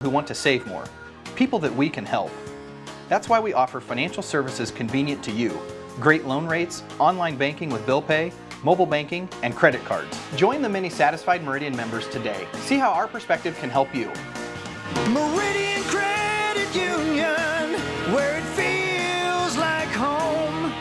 who want to save more, people that we can help. That's why we offer financial services convenient to you, great loan rates, online banking with bill pay, mobile banking, and credit cards. Join the many satisfied Meridian members today. See how our perspective can help you. Meridian Credit Union, where it feels like home.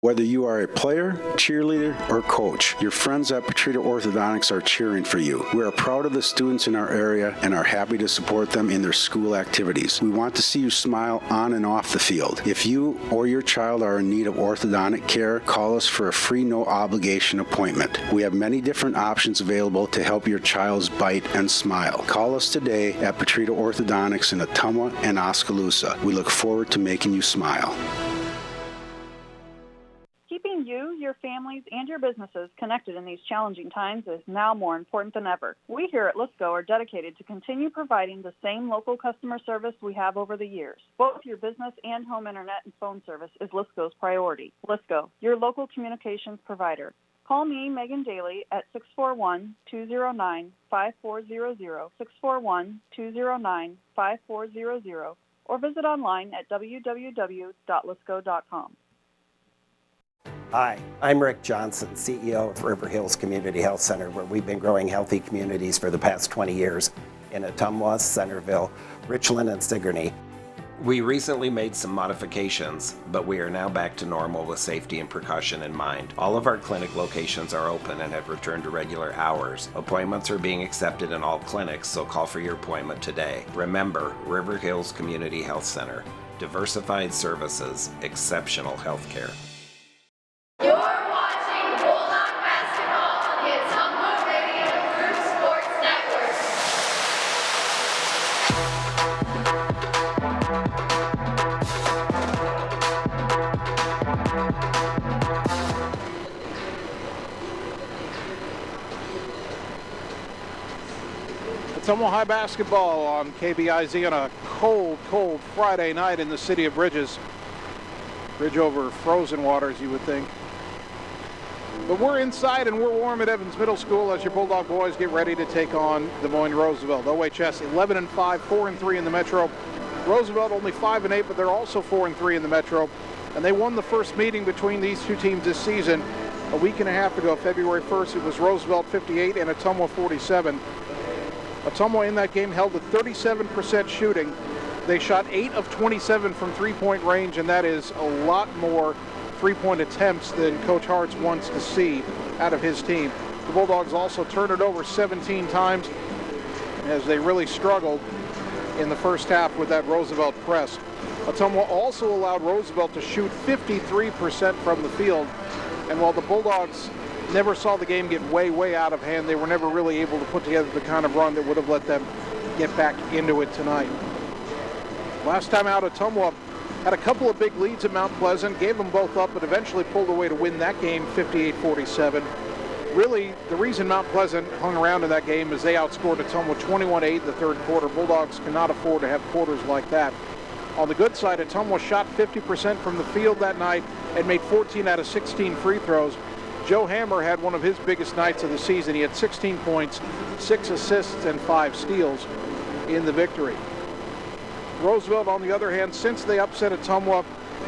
Whether you are a player, cheerleader, or coach, your friends at Petrita Orthodontics are cheering for you. We are proud of the students in our area and are happy to support them in their school activities. We want to see you smile on and off the field. If you or your child are in need of orthodontic care, call us for a free no-obligation appointment. We have many different options available to help your child's bite and smile. Call us today at Petrita Orthodontics in Ottumwa and Oskaloosa. We look forward to making you smile. Keeping you, your families, and your businesses connected in these challenging times is now more important than ever. We here at Lisco are dedicated to continue providing the same local customer service we have over the years. Both your business and home internet and phone service is Lisco's priority. Lisco, your local communications provider. Call me, Megan Daly, at 641-209-5400, 641-209-5400, or visit online at www.lisco.com. Hi, I'm Rick Johnson, CEO of River Hills Community Health Center, where we've been growing healthy communities for the past 20 years in Ottumwa, Centerville, Richland, and Sigourney. We recently made some modifications, but we are now back to normal with safety and precaution in mind. All of our clinic locations are open and have returned to regular hours. Appointments are being accepted in all clinics, so call for your appointment today. Remember, River Hills Community Health Center. Diversified services, exceptional health care. You're watching Bulldog basketball on the Ottumwa Radio Group Sports Network. Ottumwa High basketball on KBIZ on a cold, cold Friday night in the city of Bridges. Bridge over frozen waters, you would think. But we're inside and we're warm at Evans Middle School as your Bulldog boys get ready to take on Des Moines Roosevelt. OHS 11-5, 4-3 in the Metro. Roosevelt only 5-8, but they're also 4-3 in the Metro. And they won the first meeting between these two teams this season a week and a half ago, February 1st. It was Roosevelt 58 and Ottumwa 47. Ottumwa in that game held a 37% shooting. They shot 8 of 27 from three-point range, and that is a lot more three-point attempts than Coach Hartz wants to see out of his team. The Bulldogs also turned it over 17 times as they really struggled in the first half with that Roosevelt press. Ottumwa also allowed Roosevelt to shoot 53% from the field, and while the Bulldogs never saw the game get way out of hand, they were never really able to put together the kind of run that would have let them get back into it tonight. Last time out, Ottumwa had a couple of big leads at Mount Pleasant, gave them both up, but eventually pulled away to win that game 58-47. Really, the reason Mount Pleasant hung around in that game is they outscored Ottumwa 21-8 in the third quarter. Bulldogs cannot afford to have quarters like that. On the good side, Ottumwa shot 50% from the field that night and made 14 out of 16 free throws. Joe Hammer had one of his biggest nights of the season. He had 16 points, 6 assists, and 5 steals in the victory. Roosevelt, on the other hand, since they upset Ottumwa,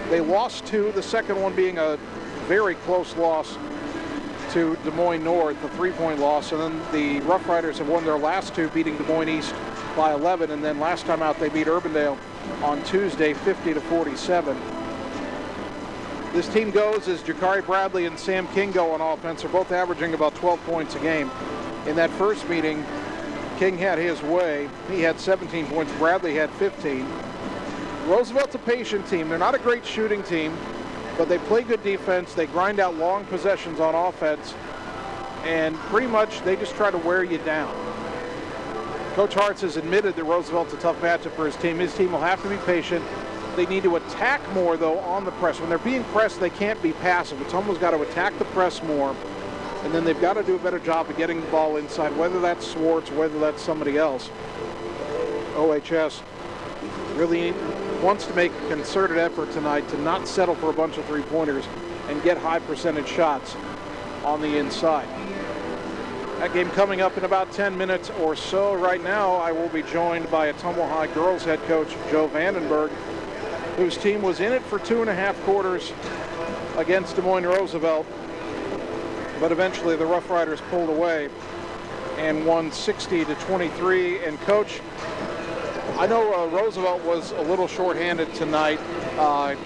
they lost 2, the second one being a very close loss to Des Moines North, a 3-point loss, and then the Roughriders have won their last 2, beating Des Moines East by 11, and then last time out they beat Urbandale on Tuesday 50-47. This team goes as Jakari Bradley and Sam King go on offense. They're both averaging about 12 points a game. In that first meeting, King had his way. He had 17 points. Bradley had 15. Roosevelt's a patient team. They're not a great shooting team, but they play good defense. They grind out long possessions on offense, and pretty much they just try to wear you down. Coach Hartz has admitted that Roosevelt's a tough matchup for his team. His team will have to be patient. They need to attack more, though, on the press. When they're being pressed, they can't be passive. Ottumwa's got to attack the press more, and then they've got to do a better job of getting the ball inside, whether that's Swartz, whether that's somebody else. OHS really wants to make a concerted effort tonight to not settle for a bunch of three-pointers and get high percentage shots on the inside. That game coming up in about 10 minutes or so. Right now, I will be joined by Ottumwa High girls head coach Joe Vandenberg, whose team was in it for 2.5 quarters against Des Moines Roosevelt, but eventually the Roughriders pulled away and won 60-23. And coach, I know Roosevelt was a little shorthanded tonight,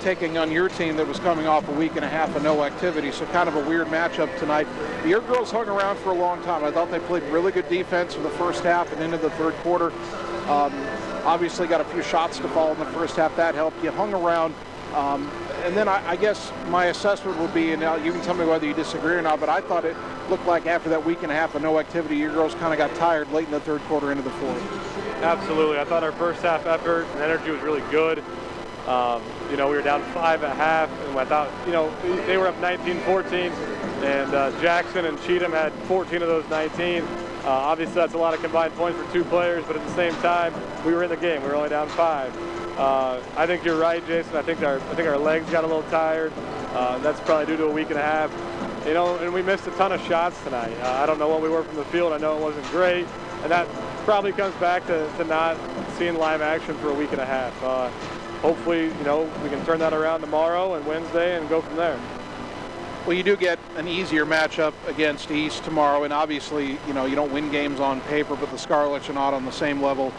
taking on your team that was coming off a week and a half of no activity, so kind of a weird matchup tonight. Your girls hung around for a long time. I thought they played really good defense in the first half and into the third quarter. Obviously got a few shots to fall in the first half. That helped. You hung around. And then I guess my assessment would be, and now you can tell me whether you disagree or not, but I thought it looked like after that week and a half of no activity, your girls kind of got tired late in the third quarter into the fourth. Absolutely. I thought our first half effort and energy was really good. We were down 5 at half, and I thought, they were up 19-14, and Jackson and Cheatham had 14 of those 19. Obviously, that's a lot of combined points for 2 players, but at the same time, we were in the game. We were only down 5. I think you're right, Jason. I think our legs got a little tired. That's probably due to a week and a half. And we missed a ton of shots tonight. I don't know what we were from the field. I know it wasn't great, and that probably comes back to not seeing live action for a week and a half. Hopefully, we can turn that around tomorrow and Wednesday and go from there. Well, you do get an easier matchup against East tomorrow, and obviously, you don't win games on paper, but the Scarlets are not on the same level,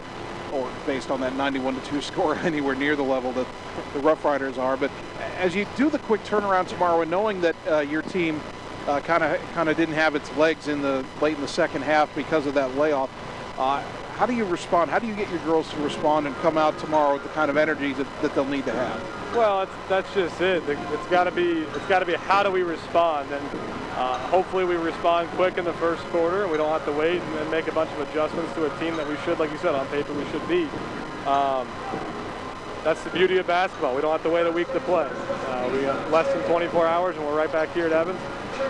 or based on that 91-2 score, anywhere near the level that the Roughriders are. But as you do the quick turnaround tomorrow, and knowing that your team kind of didn't have its legs late in the second half because of that layoff, how do you respond? How do you get your girls to respond and come out tomorrow with the kind of energy that they'll need to have? Well, that's just it. It's got to be how do we respond, and hopefully we respond quick in the first quarter, and we don't have to wait and then make a bunch of adjustments to a team that we should, like you said, on paper we should beat. That's the beauty of basketball. We don't have to wait a week to play. We got less than 24 hours, and we're right back here at Evans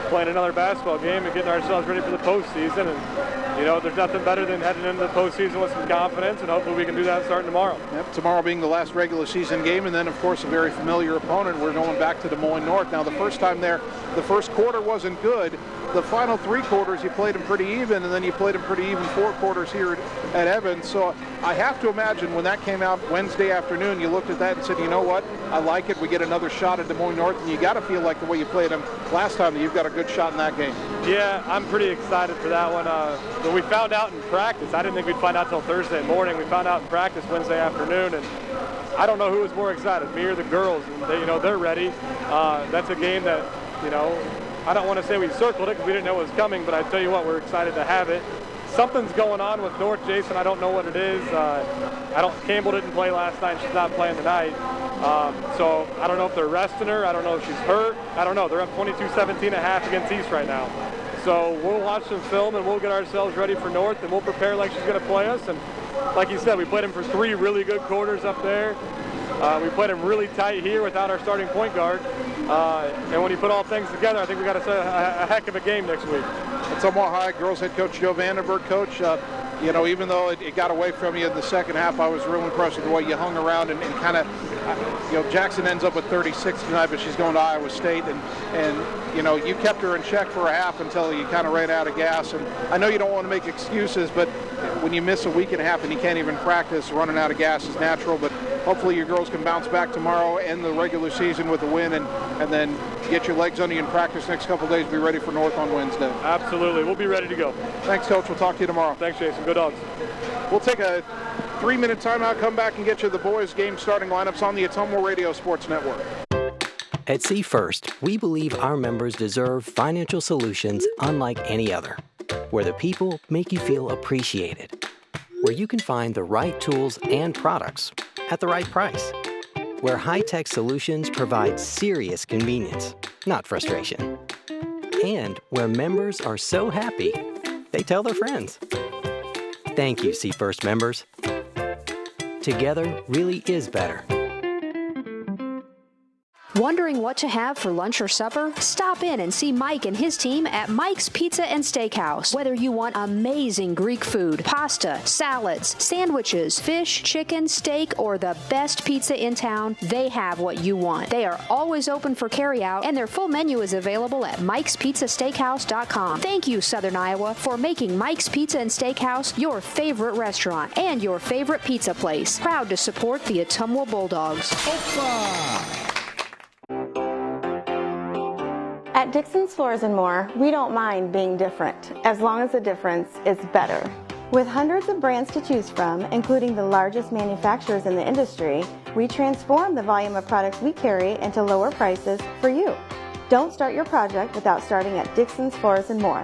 playing another basketball game and getting ourselves ready for the postseason. And there's nothing better than heading into the postseason with some confidence, and hopefully we can do that starting tomorrow. Yep, tomorrow being the last regular season game, and then of course a very familiar opponent. We're going back to Des Moines North. Now the first time there, the first quarter wasn't good. The final 3 quarters you played them pretty even, and then you played them pretty even 4 quarters here at Evans. So I have to imagine when that came out Wednesday afternoon, you looked at that and said, you know what, I like it. We get another shot at Des Moines North, and you got to feel like the way you played them last time that you've got a good shot in that game. Yeah, I'm pretty excited for that one. But we found out in practice. I didn't think we'd find out till Thursday morning. We found out in practice Wednesday afternoon, and I don't know who was more excited, me or the girls. And they're ready. That's a game that, I don't want to say we circled it because we didn't know it was coming, but I tell you what, we're excited to have it. Something's going on with North, Jason. I don't know what it is. Campbell didn't play last night. She's not playing tonight. So I don't know if they're resting her. I don't know if she's hurt. I don't know. They're up 22-17 at half against East right now. So we'll watch some film and we'll get ourselves ready for North, and we'll prepare like she's going to play us. And like you said, we played them for 3 really good quarters up there. We played them really tight here without our starting point guard. And when you put all things together, I think we got a heck of a game next week. Ottumwa High girls head coach Joe Vandenberg. Coach, even though it got away from you in the second half, I was real impressed with the way you hung around and kind of, Jackson ends up with 36 tonight, but she's going to Iowa State, and you kept her in check for a half until you kind of ran out of gas. And I know you don't want to make excuses, but when you miss a week and a half and you can't even practice, running out of gas is natural. But hopefully your girls can bounce back tomorrow, end the regular season with a win, and then get your legs under you in practice next couple of days. Be ready for North on Wednesday. Absolutely. We'll be ready to go. Thanks, Coach. We'll talk to you tomorrow. Thanks, Jason. Go Dogs. We'll take a 3-minute timeout, come back and get you the boys' game starting lineups on the Ottumwa Radio Sports Network. At See First, we believe our members deserve financial solutions unlike any other, where the people make you feel appreciated, where you can find the right tools and products at the right price, where high-tech solutions provide serious convenience, not frustration, and where members are so happy they tell their friends. Thank you, See First members. Together really is better. Wondering what to have for lunch or supper? Stop in and see Mike and his team at Mike's Pizza and Steakhouse. Whether you want amazing Greek food, pasta, salads, sandwiches, fish, chicken, steak, or the best pizza in town, they have what you want. They are always open for carryout, and their full menu is available at mikespizzasteakhouse.com. Thank you, Southern Iowa, for making Mike's Pizza and Steakhouse your favorite restaurant and your favorite pizza place. Proud to support the Ottumwa Bulldogs. At Dixon's Floors & More, we don't mind being different, as long as the difference is better. With hundreds of brands to choose from, including the largest manufacturers in the industry, we transform the volume of products we carry into lower prices for you. Don't start your project without starting at Dixon's Floors & More.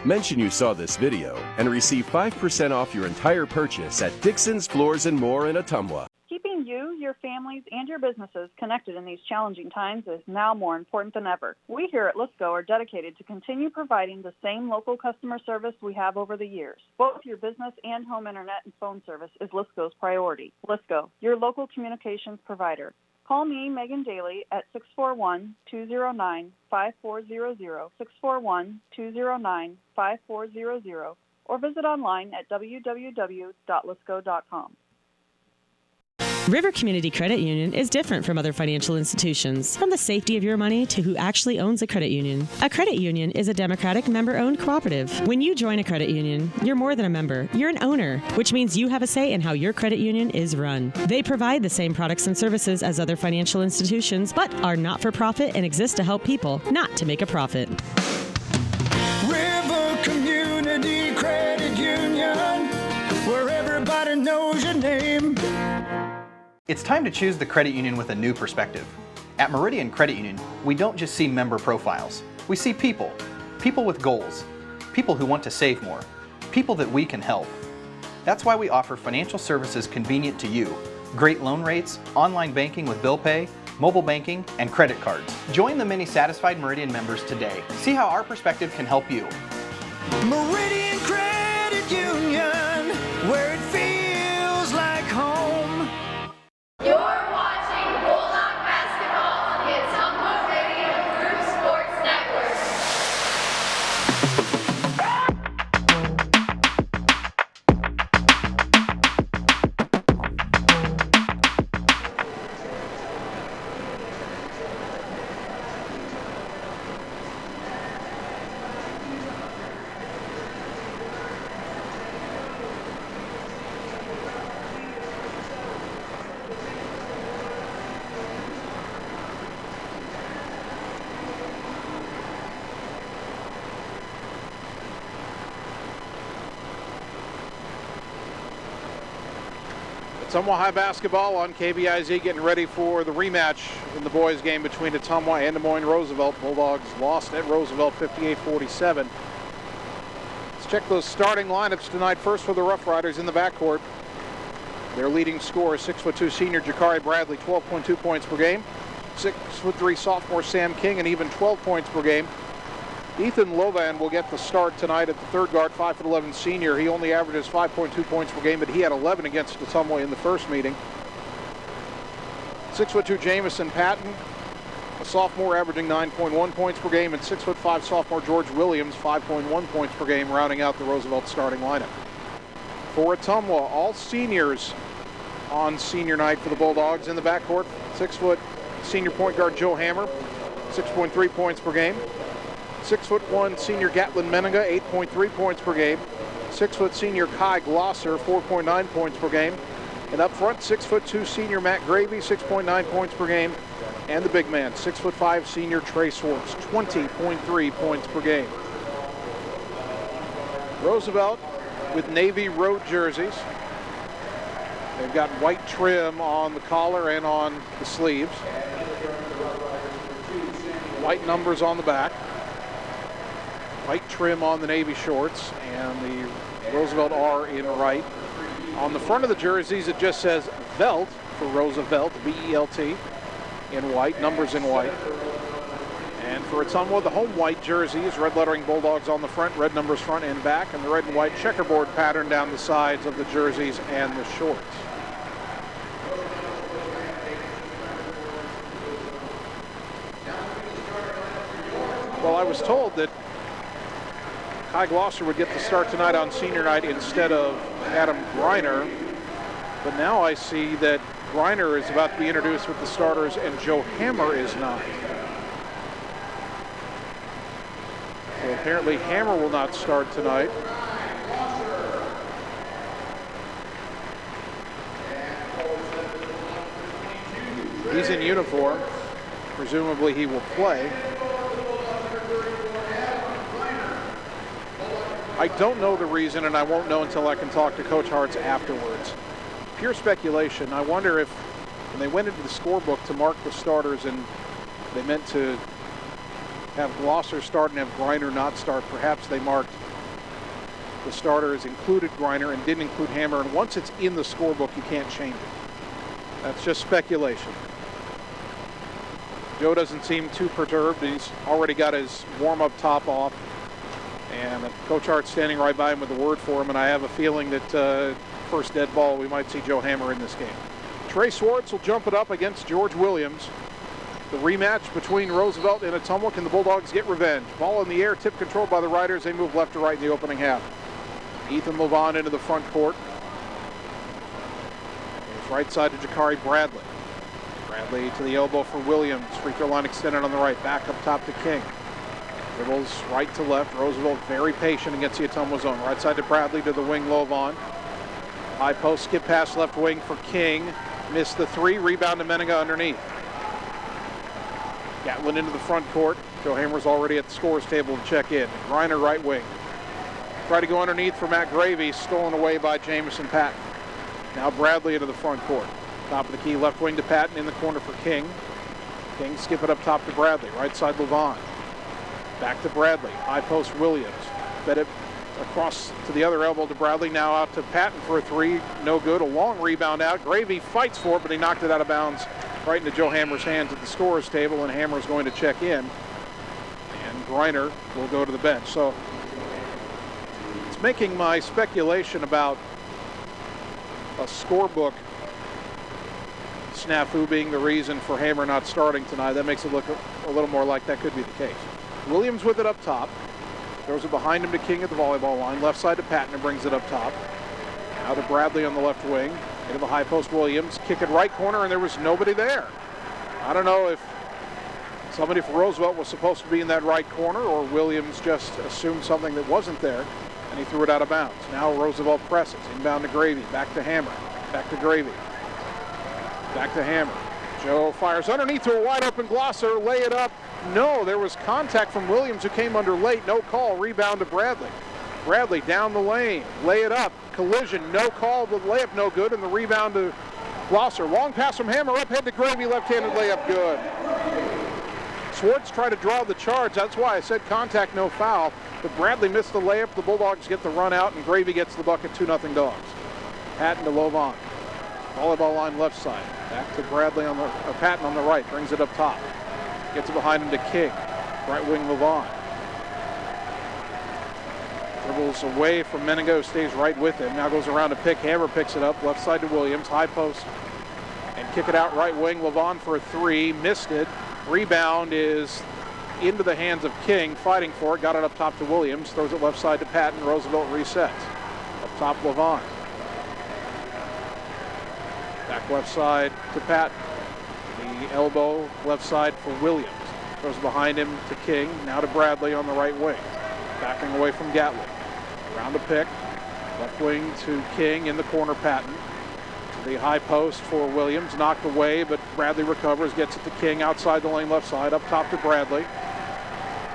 Mention you saw this video and receive 5% off your entire purchase at Dixon's Floors & More in Ottumwa. Keeping you, your families, and your businesses connected in these challenging times is now more important than ever. We here at Lisco are dedicated to continue providing the same local customer service we have over the years. Both your business and home internet and phone service is Lisco's priority. Lisco, your local communications provider. Call me, Megan Daly, at 641-209-5400, 641-209-5400, or visit online at www.lisco.com. River Community Credit Union is different from other financial institutions, from the safety of your money to who actually owns a credit union. A credit union is a democratic, member-owned cooperative. When you join a credit union, you're more than a member. You're an owner, which means you have a say in how your credit union is run. They provide the same products and services as other financial institutions, but are not-for-profit and exist to help people, not to make a profit. River Community Credit Union, where everybody knows your name. It's time to choose the credit union with a new perspective. At Meridian Credit Union, we don't just see member profiles. We see people. People with goals. People who want to save more. People that we can help. That's why we offer financial services convenient to you. Great loan rates, online banking with bill pay, mobile banking, and credit cards. Join the many satisfied Meridian members today. See how our perspective can help you. Meridian Credit Union, where it feels like home. You're watching Bulldog basketball on the Ottumwa Radio Group Sports Network. Ottumwa High basketball on KBIZ, getting ready for the rematch in the boys game between Ottumwa and Des Moines Roosevelt. Bulldogs lost at Roosevelt 58-47. Let's check those starting lineups tonight. First for the Roughriders in the backcourt. Their leading scorer is 6'2" senior Jakari Bradley, 12.2 points per game. 6'3" sophomore Sam King, and even 12 points per game. Ethan Lovan will get the start tonight at the third guard, 5'11" senior. He only averages 5.2 points per game, but he had 11 against Ottumwa in the first meeting. 6'2" Jamison Patton, a sophomore, averaging 9.1 points per game, and 6'5" sophomore George Williams, 5.1 points per game, rounding out the Roosevelt starting lineup. For Ottumwa, all seniors on senior night for the Bulldogs in the backcourt. 6' senior point guard Joe Hammer, 6.3 points per game. 6'1" senior Gatlin Menninga, 8.3 points per game. 6' senior Kai Glosser, 4.9 points per game. And up front, 6'2" senior Matt Gravy, 6.9 points per game. And the big man, 6'5" senior Trey Swartz, 20.3 points per game. Roosevelt with navy road jerseys. They've got white trim on the collar and on the sleeves. White numbers on the back. White trim on the navy shorts, and the Roosevelt R in right. On the front of the jerseys, it just says Velt for Roosevelt, V-E-L-T, in white, numbers in white. And for Ottumwa, the home white jersey is red lettering Bulldogs on the front, red numbers front and back, and the red and white checkerboard pattern down the sides of the jerseys and the shorts. Well, I was told that Kai Glosser would get the start tonight on senior night instead of Adam Greiner, but now I see that Greiner is about to be introduced with the starters and Joe Hammer is not. So apparently Hammer will not start tonight. He's in uniform. Presumably he will play. I don't know the reason, and I won't know until I can talk to Coach Hartz afterwards. Pure speculation. I wonder if when they went into the scorebook to mark the starters and they meant to have Glosser start and have Greiner not start, perhaps they marked the starters included Greiner and didn't include Hammer, and once it's in the scorebook you can't change it. That's just speculation. Joe doesn't seem too perturbed. He's already got his warm-up top off. And Coach Hart's standing right by him with the word for him, and I have a feeling that first dead ball, we might see Joe Hammer in this game. Trey Swartz will jump it up against George Williams. The rematch between Roosevelt and Ottumwa. Can the Bulldogs get revenge? Ball in the air, tip controlled by the Riders. They move left to right in the opening half. Ethan Levon into the front court. Goes right side to Jakari Bradley. Bradley to the elbow for Williams. Free throw line extended on the right. Back up top to King. Dribbles right to left. Roosevelt very patient against the Ottumwa zone. Right side to Bradley to the wing, Lovon. High post, skip pass left wing for King. Missed the three. Rebound to Menega underneath. Gatlin into the front court. Joe Hammer's already at the scorer's table to check in. Greiner right wing. Try to go underneath for Matt Gravy. Stolen away by Jamison Patton. Now Bradley into the front court. Top of the key, left wing to Patton in the corner for King. King skip it up top to Bradley. Right side Levon. Back to Bradley. High post Williams. Fed it across to the other elbow to Bradley. Now out to Patton for a three. No good. A long rebound out. Gravy fights for it, but he knocked it out of bounds right into Joe Hammer's hands at the scorer's table, and Hammer's going to check in. And Greiner will go to the bench. So it's making my speculation about a scorebook snafu being the reason for Hammer not starting tonight. That makes it look a little more like that could be the case. Williams with it up top. Throws it behind him to King at the volleyball line. Left side to Patton and brings it up top. Now to Bradley on the left wing. Into the high post Williams. Kick it right corner and there was nobody there. I don't know if somebody for Roosevelt was supposed to be in that right corner or Williams just assumed something that wasn't there and he threw it out of bounds. Now Roosevelt presses. Inbound to Gravy. Back to Hammer. Back to Gravy. Back to Hammer. Joe fires underneath to a wide open Glosser. Lay it up. No, there was contact from Williams who came under late. No call. Rebound to Bradley. Bradley down the lane. Lay it up. Collision. No call. The layup no good. And the rebound to Glosser. Long pass from Hammer. Up head to Gravy. Left-handed layup good. Swartz tried to draw the charge. That's why I said contact, no foul. But Bradley missed the layup. The Bulldogs get the run out and Gravy gets the bucket. 2-0 Dogs. Patton to Lovon. Volleyball line left side. Back to Bradley on the Patton on the right. Brings it up top. Gets it behind him to King. Right wing Levon. Dribbles away from Menega, stays right with him. Now goes around to pick. Hammer picks it up. Left side to Williams. High post. And kick it out right wing. Levon for a three. Missed it. Rebound is into the hands of King. Fighting for it. Got it up top to Williams. Throws it left side to Patton. Roosevelt resets. Up top Levon. Back left side to Patton. The elbow left side for Williams. Throws behind him to King. Now to Bradley on the right wing. Backing away from Gatlin. Around to pick. Left wing to King in the corner Patton. To the high post for Williams. Knocked away, but Bradley recovers. Gets it to King outside the lane left side. Up top to Bradley.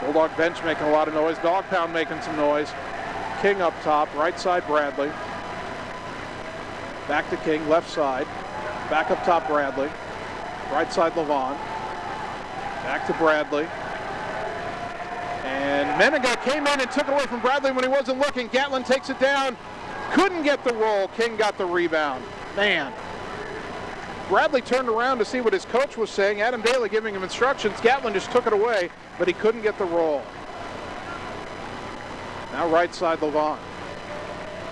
Bulldog bench making a lot of noise. Dog pound making some noise. King up top. Right side Bradley. Back to King. Left side. Back up top Bradley. Right side Levon. Back to Bradley. And Menega came in and took it away from Bradley when he wasn't looking. Gatlin takes it down. Couldn't get the roll. King got the rebound. Man. Bradley turned around to see what his coach was saying. Adam Daly giving him instructions. Gatlin just took it away, but he couldn't get the roll. Now right side Levon.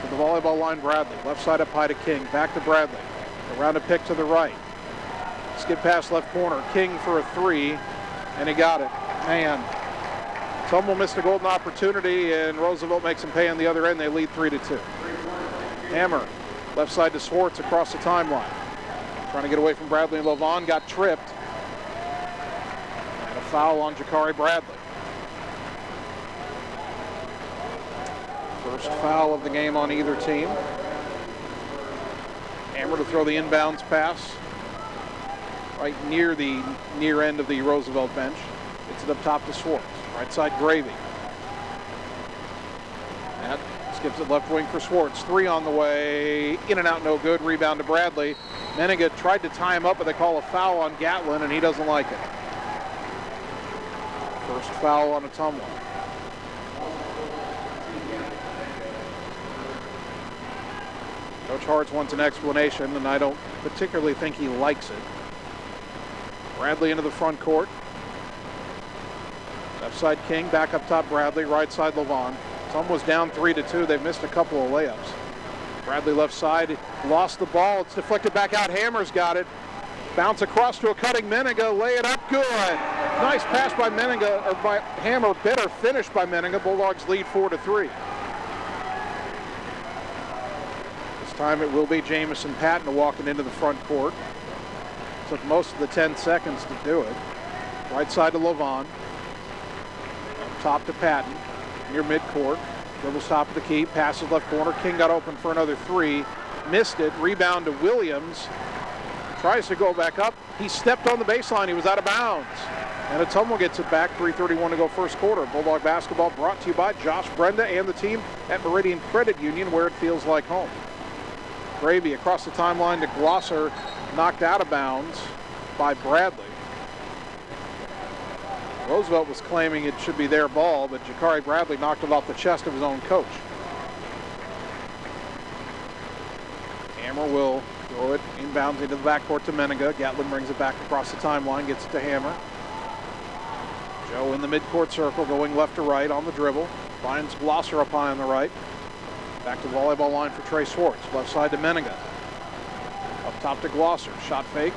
To the volleyball line Bradley. Left side up high to King. Back to Bradley. Around a pick to the right. Skip pass left corner. King for a three, and he got it. Man, Ottumwa missed a golden opportunity, and Roosevelt makes them pay on the other end. They lead 3-2. Hammer, left side to Swartz across the timeline. Trying to get away from Bradley, and Lavon got tripped. And a foul on Jakari Bradley. First foul of the game on either team. Hammer to throw the inbounds pass right near the near end of the Roosevelt bench. Gets it up top to Swartz. Right side Gravy. That skips it left wing for Swartz. 3 on the way. In and out, no good. Rebound to Bradley. Meniga tried to tie him up, but they call a foul on Gatlin, and he doesn't like it. First foul on Ottumwa. Coach Hartz wants an explanation, and I don't particularly think he likes it. Bradley into the front court. Left side King, back up top Bradley, right side Lavon. Ottumwa's down 3-2. They've missed a couple of layups. Bradley left side, lost the ball. It's deflected back out. Hammer's got it. Bounce across to a cutting Meniga. Lay it up. Good. Nice pass by Meniga, or by Hammer. Better finish by Meniga. Bulldogs lead 4-3. This time it will be Jamison Patton walking into the front court. Took most of the 10 seconds to do it. Right side to Lavon. Up top to Patton. Near midcourt. Dribbles top of the key. Passes left corner. King got open for another 3. Missed it. Rebound to Williams. Tries to go back up. He stepped on the baseline. He was out of bounds. And Ottumwa gets it back. 3:31 to go first quarter. Bulldog basketball brought to you by Josh Brenda and the team at Meridian Credit Union, where it feels like home. Gravy across the timeline to Glosser. Knocked out of bounds by Bradley. Roosevelt was claiming it should be their ball, but Jakari Bradley knocked it off the chest of his own coach. Hammer will throw it inbounds into the backcourt to Meniga. Gatlin brings it back across the timeline, gets it to Hammer. Joe in the midcourt circle, going left to right on the dribble. Finds Glosser up high on the right. Back to volleyball line for Trey Swartz. Left side to Meniga. Up top to Glosser. Shot fake.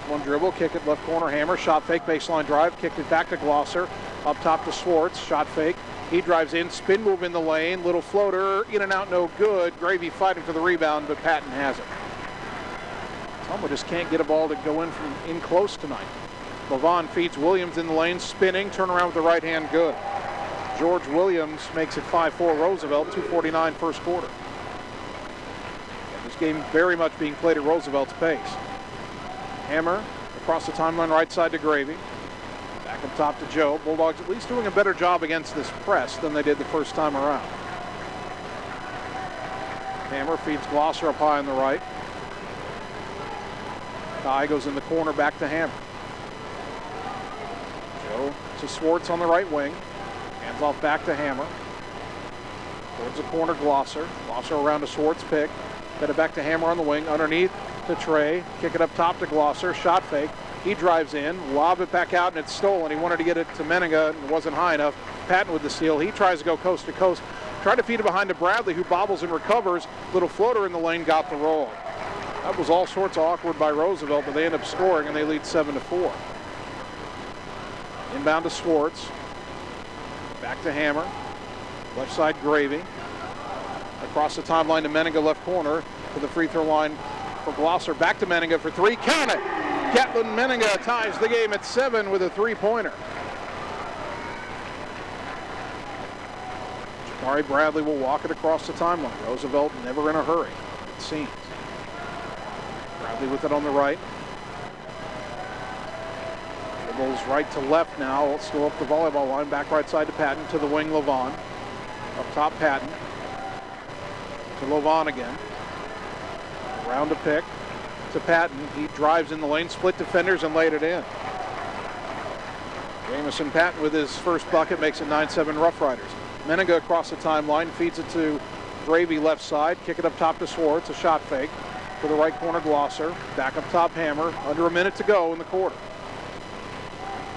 One dribble, kick it left corner, Hammer, shot fake, baseline drive, kicked it back to Glosser, up top to Swartz, shot fake, he drives in, spin move in the lane, little floater, in and out, no good. Gravy fighting for the rebound, but Patton has it. Ottumwa just can't get a ball to go in from in close tonight. Lavon feeds Williams in the lane, spinning, turn around with the right hand, good. George Williams makes it 5-4 Roosevelt, 2:49 first quarter. This game very much being played at Roosevelt's pace. Hammer across the timeline, right side to Gravy. Back up top to Joe. Bulldogs at least doing a better job against this press than they did the first time around. Hammer feeds Glosser up high on the right. Ty goes in the corner, back to Hammer. Joe to Swartz on the right wing. Hands off back to Hammer. Towards the corner, Glosser. Glosser around to Swartz, pick. Get it back to Hammer on the wing. Underneath to Trey. Kick it up top to Glosser. Shot fake. He drives in. Lob it back out, and it's stolen. He wanted to get it to Meniga, and it wasn't high enough. Patton with the steal. He tries to go coast to coast. Tried to feed it behind to Bradley, who bobbles and recovers. Little floater in the lane, got the roll. That was all sorts of awkward by Roosevelt, but they end up scoring, and they lead 7-4. Inbound to Swartz. Back to Hammer. Left side Gravy. Across the timeline to Meniga, left corner to the free throw line for Glosser. Back to Meniga for 3. Count it! Gatlin Meniga ties the game at 7 with a 3-pointer. Jakari Bradley will walk it across the timeline. Roosevelt never in a hurry, it seems. Bradley with it on the right. Dribbles right to left now. Still up the volleyball line. Back right side to Patton. To the wing, Lavon. Up top, Patton. To Lavon again. Around to pick. To Patton. He drives in the lane, split defenders, and laid it in. Jamison Patton with his first bucket makes it 9-7 Roughriders. Meniga across the timeline, feeds it to Gravy left side. Kick it up top to Swartz. A shot fake. To the right corner, Glosser. Back up top, Hammer. Under a minute to go in the quarter.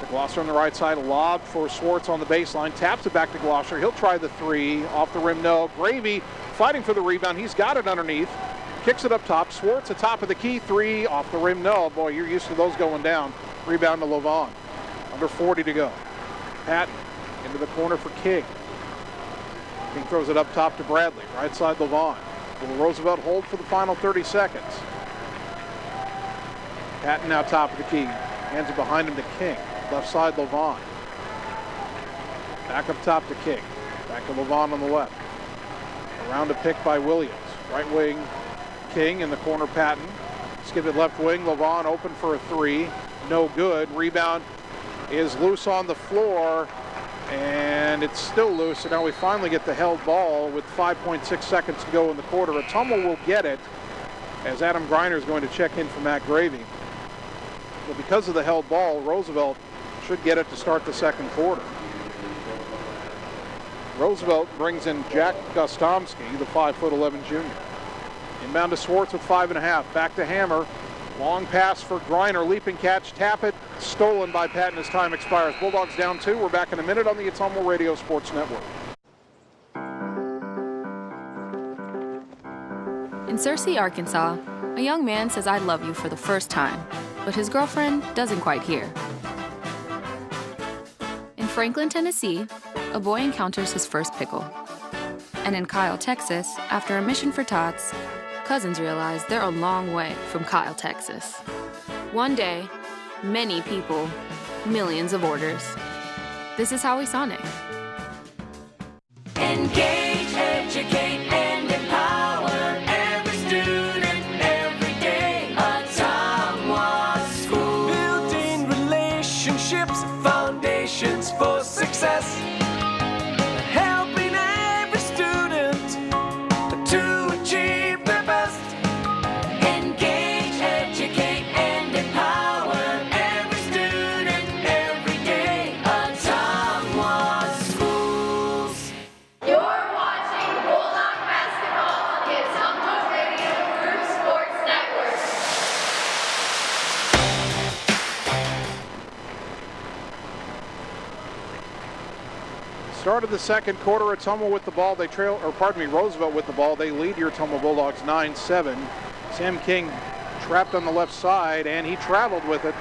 To Glosser on the right side. A lob for Swartz on the baseline. Taps it back to Glosser. He'll try the 3. Off the rim, no. Gravy fighting for the rebound. He's got it underneath. Kicks it up top. Swartz at top of the key. 3. Off the rim, no. Boy, you're used to those going down. Rebound to Lavon. Under 40 to go. Patton Into the corner for King. King throws it up top to Bradley. Right side Levon. Will Roosevelt hold for the final 30 seconds? Patton now top of the key. Hands it behind him to King. Left side Levon. Back up top to King. Back to Levon on the left. Around a pick by Williams. Right wing King, in the corner Patton. Skip it left wing. Levon open for a three. No good. Rebound is loose on the floor. And it's still loose. So now we finally get the held ball with 5.6 seconds to go in the quarter. Ottumwa will get it as Adam Greiner is going to check in for Matt Gravy. But because of the held ball, Roosevelt should get it to start the second quarter. Roosevelt brings in Jack Gostomski, the 5'11" junior. Inbound to Swartz with 5.5. Back to Hammer. Long pass for Greiner. Leaping catch. Tap it. Stolen by Patton as time expires. Bulldogs down 2. We're back in a minute on the Ottumwa Radio Sports Network. In Searcy, Arkansas, a young man says I love you for the first time, but his girlfriend doesn't quite hear. In Franklin, Tennessee, a boy encounters his first pickle. And in Kyle, Texas, after a mission for tots, cousins realize they're a long way from Kyle, Texas. One day, many people, millions of orders. This is Howie Sonic. Engage, educate, and empower every student every day. Ottumwa School. Building relationships, foundations for success. Helping every student to achieve their best. Engage, educate, and empower every student every day. Ottumwa Schools. You're watching Bulldog basketball on the Ottumwa Radio Group Sports Network. Start of the second quarter, Ottumwa with the ball. They trail, or pardon me, Roosevelt with the ball. They lead your Ottumwa Bulldogs 9-7. Sam King trapped on the left side, and he traveled with it.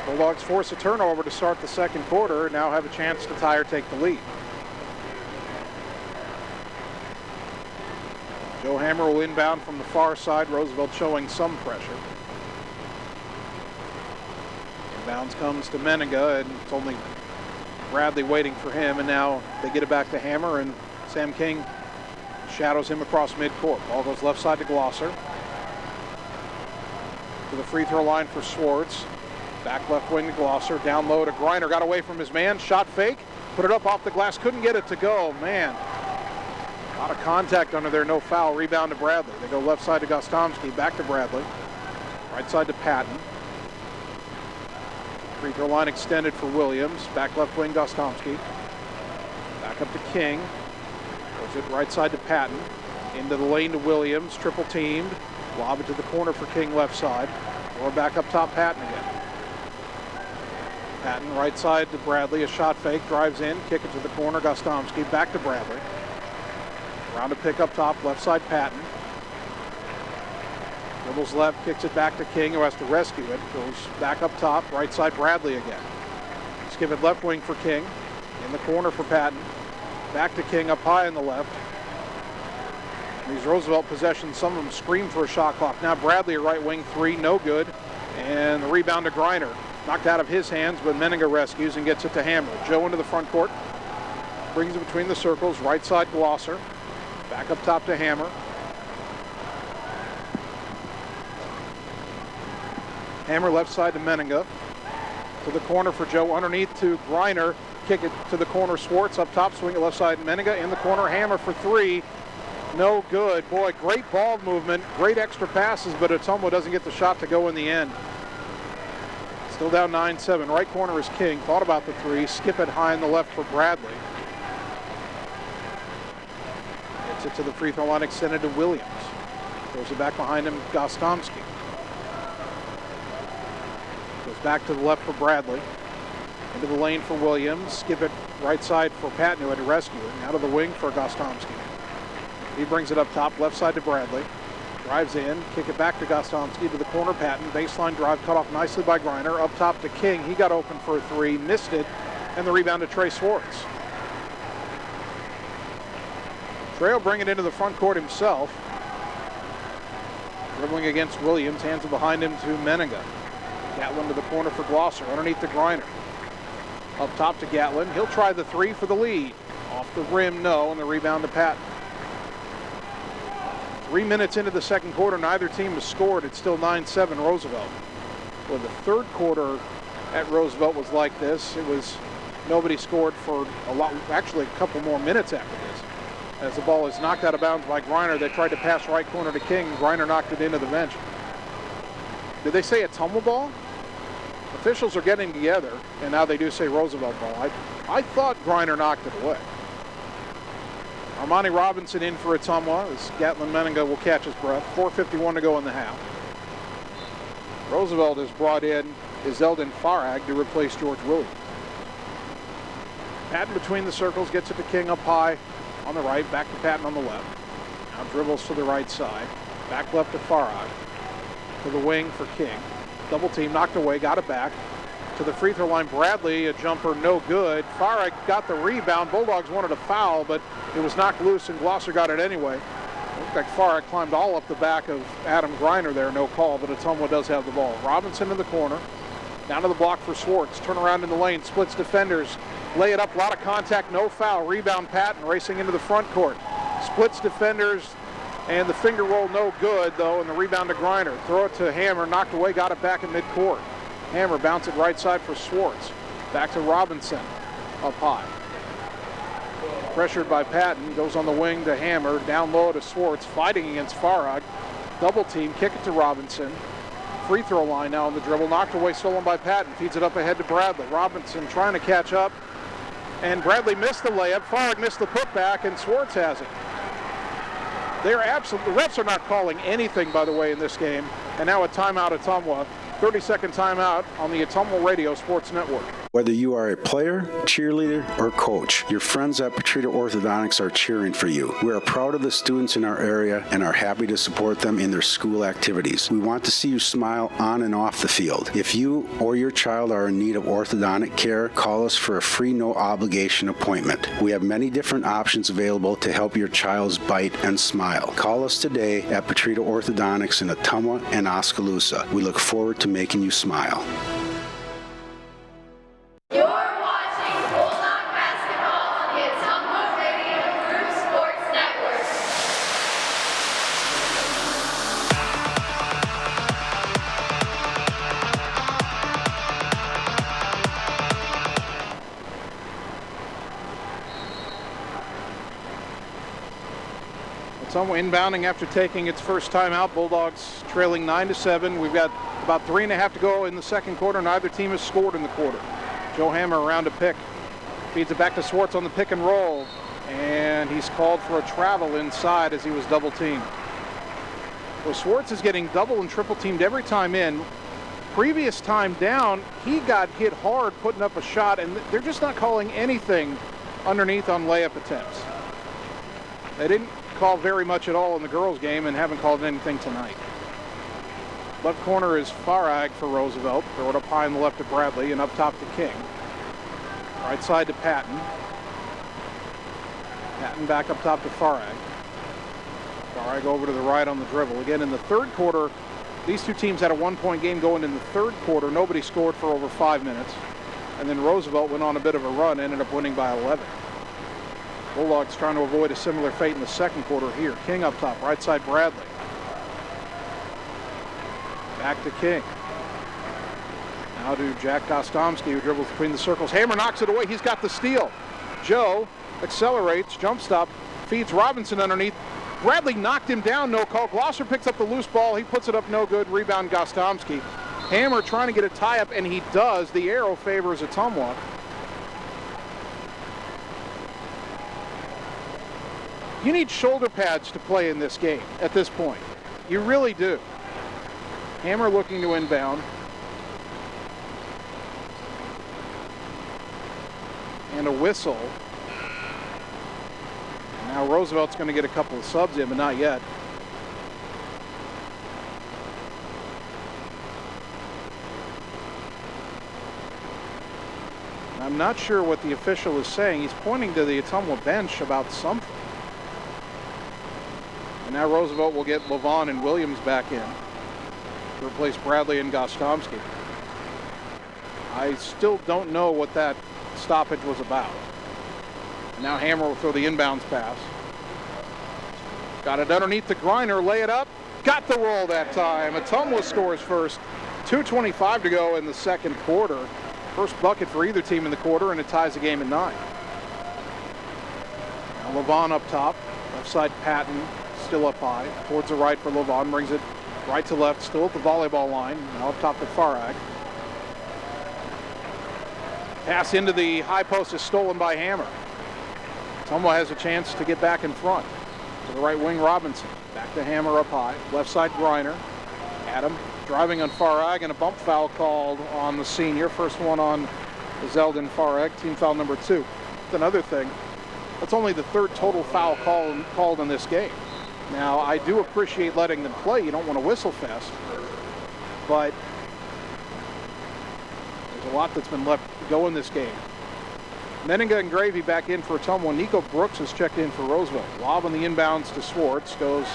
Bulldogs force a turnover to start the second quarter. Now have a chance to tie or take the lead. Joe Hammer will inbound from the far side. Roosevelt showing some pressure. Inbounds comes to Menninga, and it's only Bradley waiting for him, and now they get it back to Hammer, and Sam King shadows him across midcourt. Ball goes left side to Glosser. To the free throw line for Swartz. Back left wing to Glosser. Down low to Greiner. Got away from his man. Shot fake. Put it up off the glass. Couldn't get it to go. Man. A lot of contact under there. No foul. Rebound to Bradley. They go left side to Gostomski. Back to Bradley. Right side to Patton. Free throw line extended for Williams. Back left wing Gostomski. Back up to King. Goes it right side to Patton. Into the lane to Williams. Triple teamed. Lob it to the corner for King left side. Or back up top Patton again. Patton right side to Bradley. A shot fake. Drives in. Kick it to the corner. Gostomski. Back to Bradley. Round a pick up top. Left side Patton. Dribbles left, kicks it back to King, who has to rescue it. Goes back up top, right side Bradley again. Skip it left wing for King. In the corner for Patton. Back to King up high on the left. These Roosevelt possessions, some of them scream for a shot clock. Now Bradley, a right wing three, no good. And the rebound to Greiner. Knocked out of his hands, but Menninga rescues and gets it to Hammer. Joe into the front court. Brings it between the circles, right side Glosser. Back up top to Hammer. Hammer left side to Menninga. To the corner for Joe. Underneath to Greiner. Kick it to the corner. Swartz up top. Swing it left side. Menninga in the corner. Hammer for three. No good. Boy, great ball movement. Great extra passes, but Ottumwa doesn't get the shot to go in the end. Still down 9-7. Right corner is King. Thought about the three. Skip it high on the left for Bradley. Gets it to the free throw line. Extended to Williams. Throws it back behind him. Gostomski. Goes back to the left for Bradley. Into the lane for Williams. Skip it right side for Patton, who had to rescue it. Out of the wing for Gostomski. He brings it up top, left side to Bradley. Drives in, kick it back to Gostomski to the corner. Patton, baseline drive cut off nicely by Greiner. Up top to King. He got open for a three, missed it, and the rebound to Trey Swartz. Trejo bring it into the front court himself. Dribbling against Williams, hands it behind him to Menninga. Gatlin to the corner for Glosser, underneath the Griner. Up top to Gatlin, he'll try the three for the lead. Off the rim, no, and the rebound to Patton. 3 minutes into the second quarter, neither team has scored. It's still 9-7 Roosevelt. Well, the third quarter at Roosevelt was like this. It was nobody scored for a lot, actually a couple more minutes after this. As the ball is knocked out of bounds by Griner, they tried to pass right corner to King. Griner knocked it into the bench. Did they say Ottumwa ball? Officials are getting together, and now they do say Roosevelt ball. I thought Griner knocked it away. Armani Robinson in for Ottumwa as Gatlin Menninga will catch his breath. 4:51 to go in the half. Roosevelt has brought in Zeldin Farag to replace George Williams. Patton between the circles, gets it to King up high on the right, back to Patton on the left. Now dribbles to the right side, back left to Farag, to the wing for King. Double team, knocked away, got it back. To the free throw line, Bradley, a jumper, no good. Farag got the rebound. Bulldogs wanted a foul, but it was knocked loose and Glosser got it anyway. Looked like Farag climbed all up the back of Adam Griner there, no call, but Ottumwa does have the ball. Robinson in the corner, down to the block for Swartz. Turn around in the lane, splits defenders, lay it up, a lot of contact, no foul. Rebound Patton racing into the front court. Splits defenders, and the finger roll no good though, and the rebound to Griner. Throw it to Hammer, knocked away, got it back in midcourt. Hammer bounce it right side for Swartz. Back to Robinson, up high. Pressured by Patton, goes on the wing to Hammer, down low to Swartz, fighting against Farag. Double team, kick it to Robinson. Free throw line now on the dribble, knocked away, stolen by Patton. Feeds it up ahead to Bradley. Robinson trying to catch up, and Bradley missed the layup. Farag missed the putback, and Swartz has it. They're absolutely, the refs are not calling anything, by the way, in this game. And now a timeout at Ottumwa. 30-second timeout on the Ottumwa Radio Sports Network. Whether you are a player, cheerleader, or coach, your friends at Petrita Orthodontics are cheering for you. We are proud of the students in our area and are happy to support them in their school activities. We want to see you smile on and off the field. If you or your child are in need of orthodontic care, call us for a free no-obligation appointment. We have many different options available to help your child's bite and smile. Call us today at Petrita Orthodontics in Ottumwa and Oskaloosa. We look forward to making you smile. You're watching Bulldog basketball on the Ottumwa Radio Group Sports Network. Ottumwa inbounding after taking its first time out. Bulldogs trailing 9-7. We've got about 3.5 to go in the second quarter. Neither team has scored in the quarter. Joe Hammer around to pick. Feeds it back to Swartz on the pick and roll. And he's called for a travel inside as he was double teamed. Well, Swartz is getting double and triple teamed every time in. Previous time down, he got hit hard putting up a shot, and they're just not calling anything underneath on layup attempts. They didn't call very much at all in the girls' game and haven't called anything tonight. Left corner is Farag for Roosevelt. Throw it up high on the left to Bradley and up top to King. Right side to Patton. Patton back up top to Farag. Farag over to the right on the dribble. Again, in the third quarter, these two teams had a one-point game going in the third quarter. Nobody scored for over 5 minutes. And then Roosevelt went on a bit of a run, ended up winning by 11. Bulldogs trying to avoid a similar fate in the second quarter here. King up top, right side Bradley. Back to King. Now to Jack Gostomski, who dribbles between the circles. Hammer knocks it away. He's got the steal. Joe accelerates, jump stop, feeds Robinson underneath. Bradley knocked him down, no call. Glosser picks up the loose ball. He puts it up, no good. Rebound Gostomski. Hammer trying to get a tie-up, and he does. The arrow favors Ottumwa. You need shoulder pads to play in this game at this point. You really do. Hammer looking to inbound. And a whistle. Now Roosevelt's going to get a couple of subs in, but not yet. I'm not sure what the official is saying. He's pointing to the Ottumwa bench about something. And now Roosevelt will get Levon and Williams back in to replace Bradley and Gostomski. I still don't know what that stoppage was about. And now Hammer will throw the inbounds pass. Got it underneath the Griner, lay it up. Got the roll that time. Ottumwa scores first. 2:25 to go in the second quarter. First bucket for either team in the quarter, and it ties the game at 9. Now Levon up top. Left side Patton still up high. Towards the right for Levon. Brings it right to left. Still at the volleyball line. Now up top to Farag. Pass into the high post is stolen by Hammer. Ottumwa has a chance to get back in front. To the right wing, Robinson. Back to Hammer up high. Left side, Griner. Adam driving on Farag, and a bump foul called on the senior. First one on Zeldin Farag, team foul number 2. Another thing, that's only the third total foul called in this game. Now, I do appreciate letting them play. You don't want to whistle fest. But there's a lot that's been left to go in this game. Menninga and Gravy back in for Ottumwa. Nico Brooks has checked in for Roosevelt. Lob on the inbounds to Swartz. Goes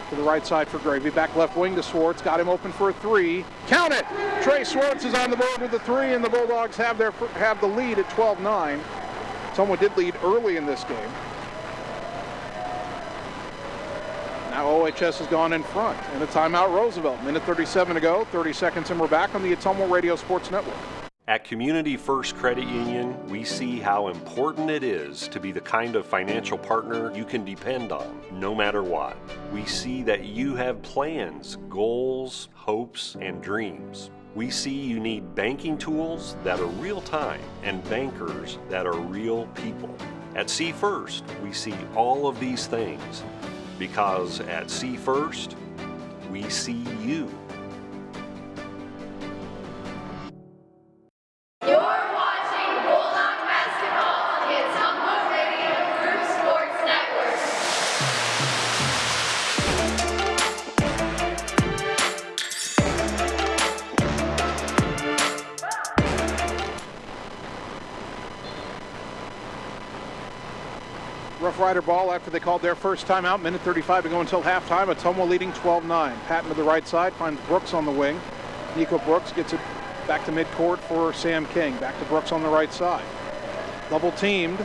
to the right side for Gravy. Back left wing to Swartz. Got him open for a 3. Count it! Trey Swartz is on the board with the 3, and the Bulldogs have the lead at 12-9. Ottumwa did lead early in this game. Now OHS has gone in front. And a timeout, Roosevelt. Minute 37 to go. 30 seconds, and we're back on the Ottumwa Radio Sports Network. At Community First Credit Union, we see how important it is to be the kind of financial partner you can depend on, no matter what. We see that you have plans, goals, hopes, and dreams. We see you need banking tools that are real-time and bankers that are real people. At See First, we see all of these things because at See First, we see you. You're watching Bulldog basketball on the Ottumwa Radio Group Sports Network. Rough Rider ball after they called their first timeout. Minute 35 to go until halftime. Ottumwa leading 12-9. Patton to the right side, finds Brooks on the wing. Nico Brooks gets it back to midcourt for Sam King. Back to Brooks on the right side. Double teamed.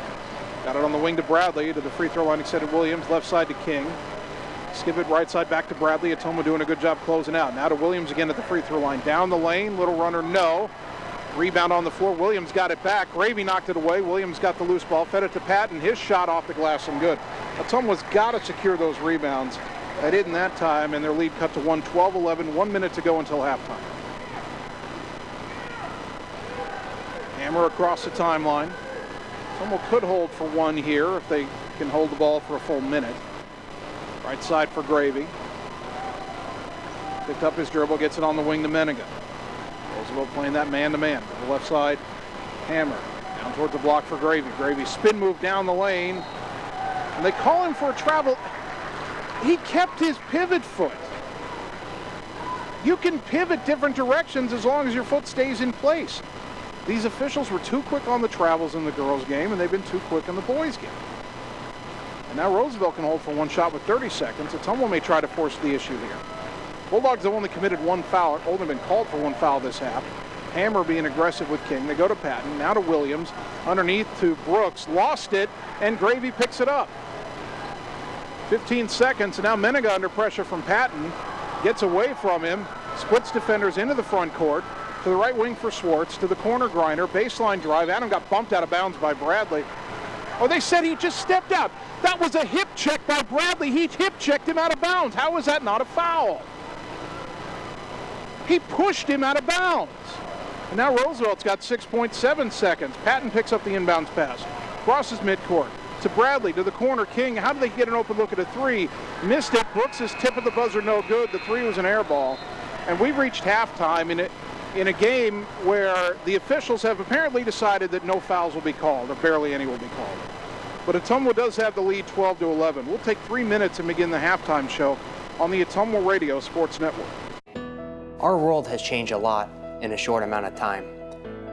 Got it on the wing to Bradley. To the free throw line, extended Williams. Left side to King. Skip it right side back to Bradley. Ottumwa doing a good job closing out. Now to Williams again at the free throw line. Down the lane. Little runner, no. Rebound on the floor. Williams got it back. Gravy knocked it away. Williams got the loose ball. Fed it to Patton. His shot off the glass and good. Ottumwa's got to secure those rebounds. They didn't that time, and their lead cut to 1, 12-11. 1 minute to go until halftime. Hammer across the timeline. Ottumwa could hold for 1 here if they can hold the ball for a full minute. Right side for Gravy. Picked up his dribble, gets it on the wing to Menninga. Roosevelt playing that man-to-man. To the left side, Hammer. Down towards the block for Gravy. Gravy spin move down the lane. And they call him for a travel. He kept his pivot foot. You can pivot different directions as long as your foot stays in place. These officials were too quick on the travels in the girls' game, and they've been too quick in the boys' game. And now Roosevelt can hold for 1 shot with 30 seconds. Ottumwa may try to force the issue here. Bulldogs have only committed 1 foul, only been called for 1 foul this half. Hammer being aggressive with King. They go to Patton, now to Williams, underneath to Brooks, lost it, and Gravy picks it up. 15 seconds, and now Menninga under pressure from Patton, gets away from him, splits defenders into the front court, to the right wing for Swartz, to the corner Griner, baseline drive. Adam got bumped out of bounds by Bradley. Oh, they said he just stepped out. That was a hip check by Bradley. He hip checked him out of bounds. How is that not a foul? He pushed him out of bounds. And now Roosevelt's got 6.7 seconds. Patton picks up the inbounds pass. Crosses midcourt to Bradley, to the corner. King, how did they get an open look at a 3? Missed it. Brooks' tip of the buzzer, no good. The 3 was an air ball. And we've reached halftime in a game where the officials have apparently decided that no fouls will be called, or barely any will be called. But Ottumwa does have the lead 12-11. We'll take 3 minutes and begin the halftime show on the Ottumwa Radio Sports Network. Our world has changed a lot in a short amount of time,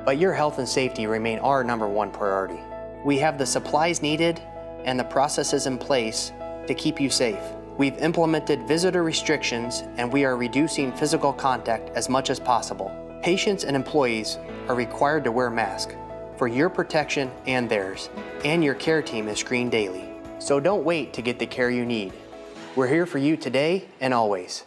but your health and safety remain our #1 priority. We have the supplies needed and the processes in place to keep you safe. We've implemented visitor restrictions and we are reducing physical contact as much as possible. Patients and employees are required to wear masks for your protection and theirs, and your care team is screened daily. So don't wait to get the care you need. We're here for you today and always.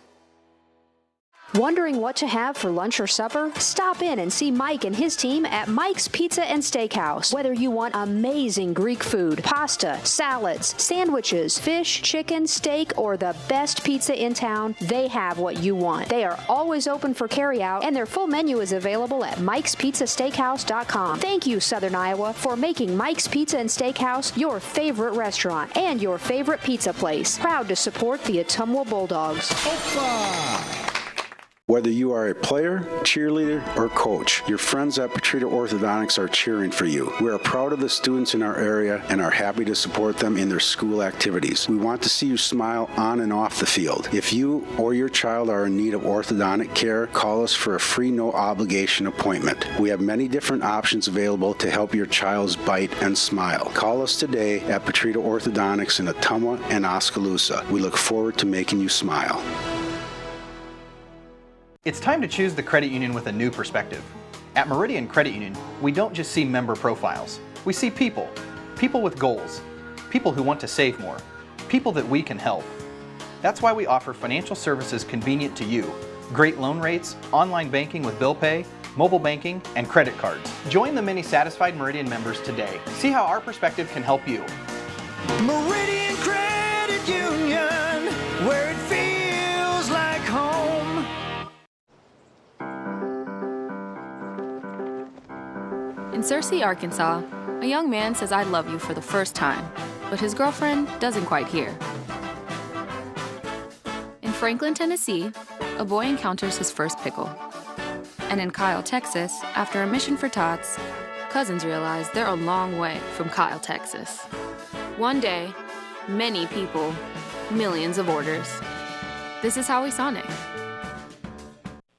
Wondering what to have for lunch or supper? Stop in and see Mike and his team at Mike's Pizza and Steakhouse. Whether you want amazing Greek food, pasta, salads, sandwiches, fish, chicken, steak, or the best pizza in town, they have what you want. They are always open for carryout, and their full menu is available at Mike'sPizzaSteakhouse.com. Thank you, Southern Iowa, for making Mike's Pizza and Steakhouse your favorite restaurant and your favorite pizza place. Proud to support the Ottumwa Bulldogs. Whether you are a player, cheerleader, or coach, your friends at Petrita Orthodontics are cheering for you. We are proud of the students in our area and are happy to support them in their school activities. We want to see you smile on and off the field. If you or your child are in need of orthodontic care, call us for a free no-obligation appointment. We have many different options available to help your child's bite and smile. Call us today at Petrita Orthodontics in Ottumwa and Oskaloosa. We look forward to making you smile. It's time to choose the credit union with a new perspective. At Meridian Credit Union, we don't just see member profiles. We see people. People with goals. People who want to save more. People that we can help. That's why we offer financial services convenient to you. Great loan rates, online banking with bill pay, mobile banking, and credit cards. Join the many satisfied Meridian members today. See how our perspective can help you. Meridian Credit Union, where it feels like home. In Searcy, Arkansas, a young man says I love you for the first time, but his girlfriend doesn't quite hear. In Franklin, Tennessee, a boy encounters his first pickle. And in Kyle, Texas, after a mission for tots, cousins realize they're a long way from Kyle, Texas. One day, many people, millions of orders. This is Howie Sonic.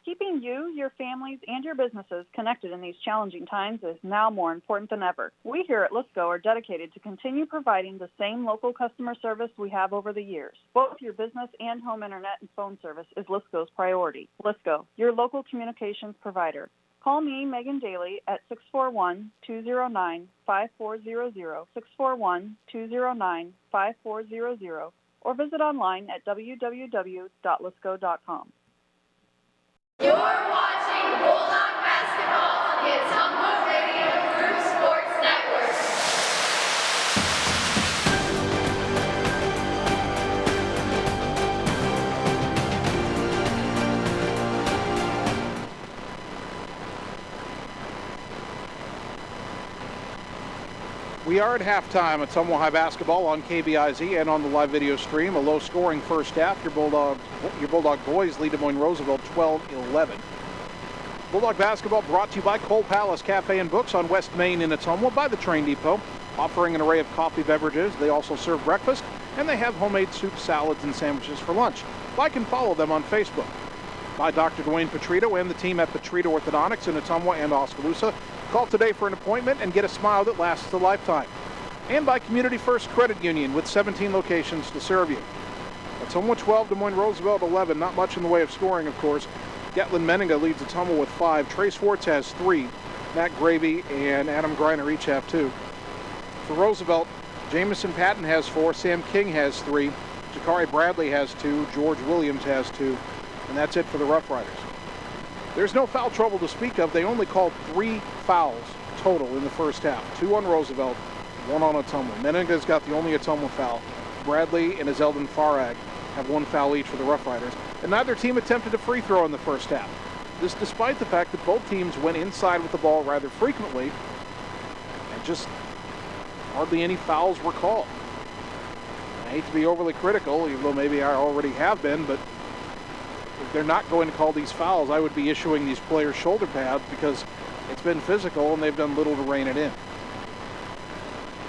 Keeping you, your families, and your businesses connected in these challenging times is now more important than ever. We here at Lisco are dedicated to continue providing the same local customer service we have over the years. Both your business and home internet and phone service is Lisco's priority. Lisco, your local communications provider. Call me, Megan Daly, at 641-209-5400, 641-209-5400, or visit online at www.lisco.com. You're watching Bulldog basketball on the Ottumwa Radio Group Sports Network. We are at halftime at Ottumwa High basketball on KBIZ and on the live video stream. A low-scoring first half. Your Bulldog boys lead Des Moines Roosevelt 12-11. Bulldog basketball brought to you by Cole Palace Cafe and Books on West Main in Ottumwa, by the train depot, offering an array of coffee beverages. They also serve breakfast, and they have homemade soup, salads, and sandwiches for lunch. Like and follow them on Facebook. By Dr. Dwayne Petrito and the team at Petrito Orthodontics in Ottumwa and Oskaloosa. Call today for an appointment and get a smile that lasts a lifetime. And by Community First Credit Union with 17 locations to serve you. Ottumwa 12, Des Moines Roosevelt 11. Not much in the way of scoring, of course. Gatlin Menninga leads Ottumwa with 5. Trey Swartz has 3. Matt Gravy and Adam Greiner each have 2. For Roosevelt, Jamison Patton has 4. Sam King has 3. Jakari Bradley has 2. George Williams has 2. And that's it for the Rough Riders. There's no foul trouble to speak of. They only called 3 fouls total in the first half. 2 on Roosevelt, 1 on Ottumwa. Menninga's got the only Ottumwa foul. Bradley and Azeldin Farag have 1 foul each for the Rough Riders. And neither team attempted a free throw in the first half. This despite the fact that both teams went inside with the ball rather frequently and just hardly any fouls were called. I hate to be overly critical, even though maybe I already have been, but if they're not going to call these fouls, I would be issuing these players shoulder pads because it's been physical and they've done little to rein it in.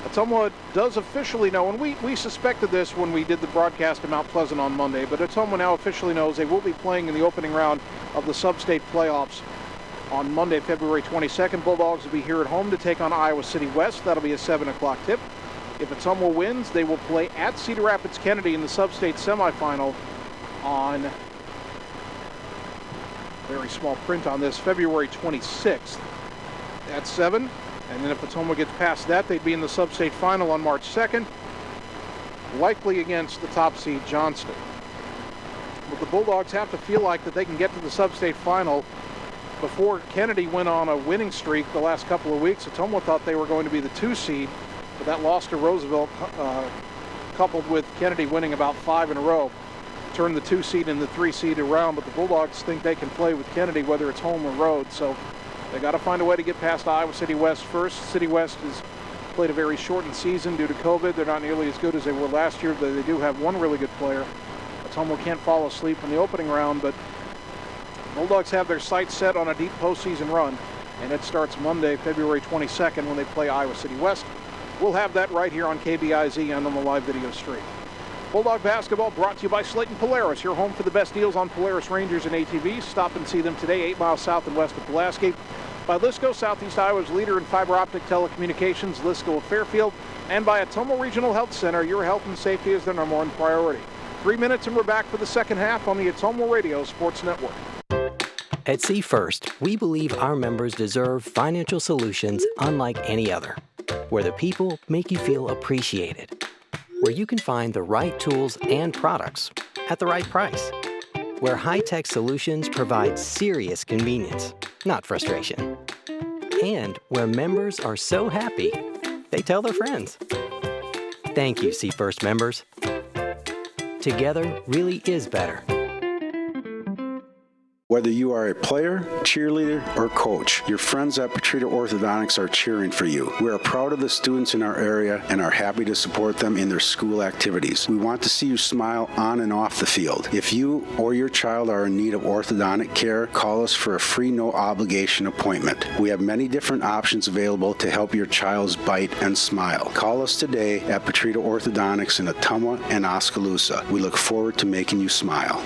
Ottumwa does officially know, and we suspected this when we did the broadcast in Mount Pleasant on Monday, but Ottumwa now officially knows they will be playing in the opening round of the sub-state playoffs on Monday, February 22nd. Bulldogs will be here at home to take on Iowa City West. That'll be a 7 o'clock tip. If Ottumwa wins, they will play at Cedar Rapids Kennedy in the sub-state semifinal on, very small print on this, February 26th at 7. And then if Ottumwa gets past that, they'd be in the sub-state final on March 2nd, likely against the top seed Johnston. But the Bulldogs have to feel like that they can get to the sub-state final. Before Kennedy went on a winning streak the last couple of weeks, Ottumwa thought they were going to be the 2 seed, but that loss to Roosevelt, coupled with Kennedy winning about 5 in a row, turned the 2 seed and the 3 seed around. But the Bulldogs think they can play with Kennedy whether it's home or road, so they got to find a way to get past Iowa City West first. City West has played a very shortened season due to COVID. They're not nearly as good as they were last year, but they do have one really good player. Ottumwa can't fall asleep in the opening round, but Bulldogs have their sights set on a deep postseason run, and it starts Monday, February 22nd, when they play Iowa City West. We'll have that right here on KBIZ and on the live video stream. Bulldog basketball brought to you by Slayton Polaris, your home for the best deals on Polaris Rangers and ATVs. Stop and see them today, 8 miles south and west of Pulaski. By Lisco, Southeast Iowa's leader in fiber optic telecommunications, Lisco of Fairfield. And by Ottumwa Regional Health Center, your health and safety is their number one priority. 3 minutes and we're back for the second half on the Ottumwa Radio Sports Network. At See First, we believe our members deserve financial solutions unlike any other, where the people make you feel appreciated, where you can find the right tools and products at the right price, where high-tech solutions provide serious convenience, not frustration, and where members are so happy they tell their friends. Thank you, See First members. Together really is better. Whether you are a player, cheerleader, or coach, your friends at Petrita Orthodontics are cheering for you. We are proud of the students in our area and are happy to support them in their school activities. We want to see you smile on and off the field. If you or your child are in need of orthodontic care, call us for a free no-obligation appointment. We have many different options available to help your child's bite and smile. Call us today at Petrita Orthodontics in Ottumwa and Oskaloosa. We look forward to making you smile.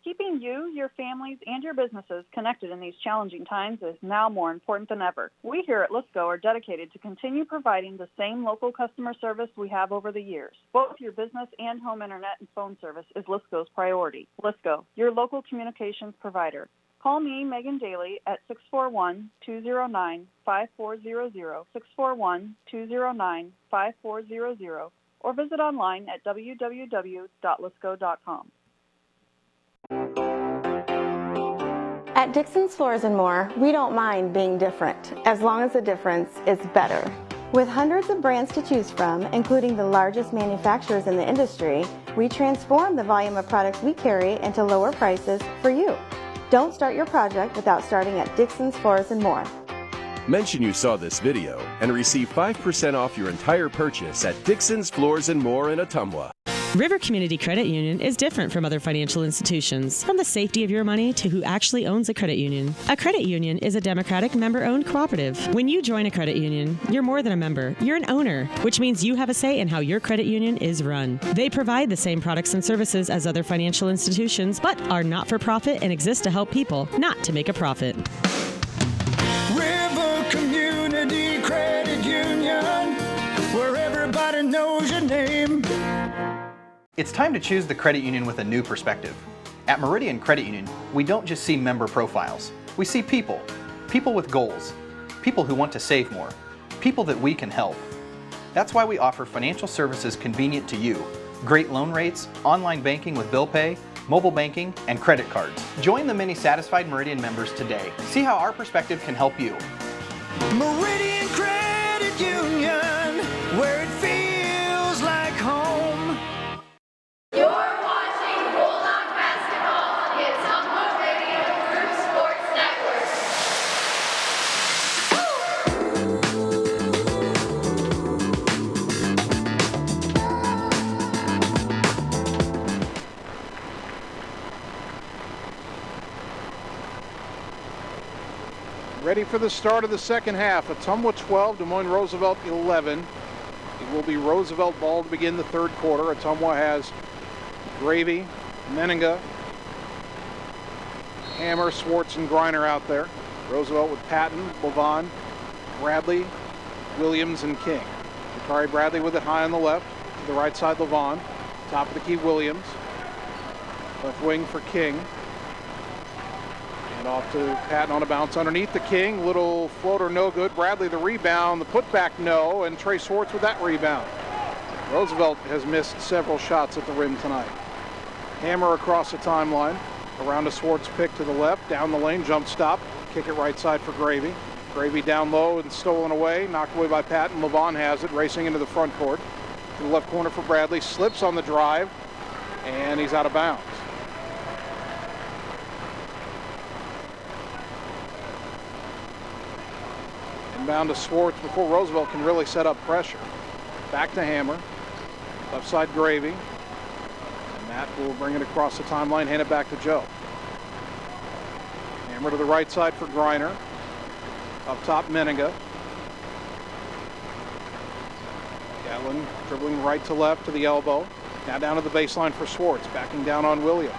Keeping you, your families, and your businesses connected in these challenging times is now more important than ever. We here at Lisco are dedicated to continue providing the same local customer service we have over the years. Both your business and home internet and phone service is Lisco's priority. Lisco, your local communications provider. Call me, Megan Daly, at 641-209-5400, 641-209-5400, or visit online at www.lisco.com. At Dixon's Floors & More, we don't mind being different, as long as the difference is better. With hundreds of brands to choose from, including the largest manufacturers in the industry, we transform the volume of products we carry into lower prices for you. Don't start your project without starting at Dixon's Floors & More. Mention you saw this video and receive 5% off your entire purchase at Dixon's Floors & More in Ottumwa. River Community Credit Union is different from other financial institutions, from the safety of your money to who actually owns a credit union. A credit union is a democratic member-owned cooperative. When you join a credit union, you're more than a member, you're an owner, which means you have a say in how your credit union is run. They provide the same products and services as other financial institutions, but are not-for-profit and exist to help people, not to make a profit. River Community Credit Union, where everybody knows your name. It's time to choose the credit union with a new perspective. At Meridian Credit Union, we don't just see member profiles. We see people. People with goals. People who want to save more. People that we can help. That's why we offer financial services convenient to you. Great loan rates, online banking with bill pay, mobile banking, and credit cards. Join the many satisfied Meridian members today. See how our perspective can help you. Meridian Credit Union, where it feels like home. You're watching Bulldog basketball on the Ottumwa Radio Group Sports Network. Ready for the start of the second half. Ottumwa 12, Des Moines Roosevelt 11. It will be Roosevelt ball to begin the third quarter. Ottumwa has Gravy, Meninga, Hammer, Swartz, and Griner out there. Roosevelt with Patton, Levon, Bradley, Williams and King. Jakari Bradley with it high on the left. To the right side, Levon. Top of the key, Williams. Left wing for King. And off to Patton on a bounce underneath the King. Little floater, no good. Bradley the rebound. The putback, no. And Trey Swartz with that rebound. Roosevelt has missed several shots at the rim tonight. Hammer across the timeline. Around a Swartz pick to the left. Down the lane, jump stop. Kick it right side for Gravy. Gravy down low and stolen away. Knocked away by Patton. Levon has it, racing into the front court. To the left corner for Bradley. Slips on the drive. And he's out of bounds. Inbound to Swartz before Roosevelt can really set up pressure. Back to Hammer. Left side Gravy. And Matt will bring it across the timeline, hand it back to Joe. Hammer to the right side for Griner. Up top, Meninga. Gatlin dribbling right to left to the elbow. Now down to the baseline for Swartz, backing down on Williams.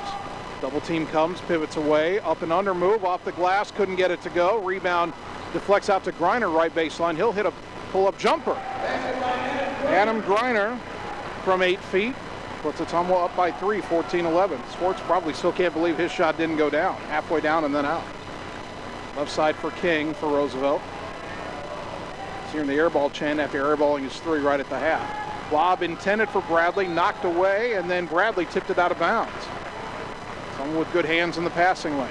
Double team comes, pivots away, up and under move, off the glass, couldn't get it to go. Rebound deflects out to Griner, right baseline. He'll hit a pull-up jumper. Adam Griner from 8 feet puts Ottumwa up by 3, 14-11. Swartz probably still can't believe his shot didn't go down. Halfway down and then out. Left side for King for Roosevelt. He's hearing the airball chant after airballing his 3 right at the half. Lob intended for Bradley, knocked away, and then Bradley tipped it out of bounds. Someone with good hands in the passing lane.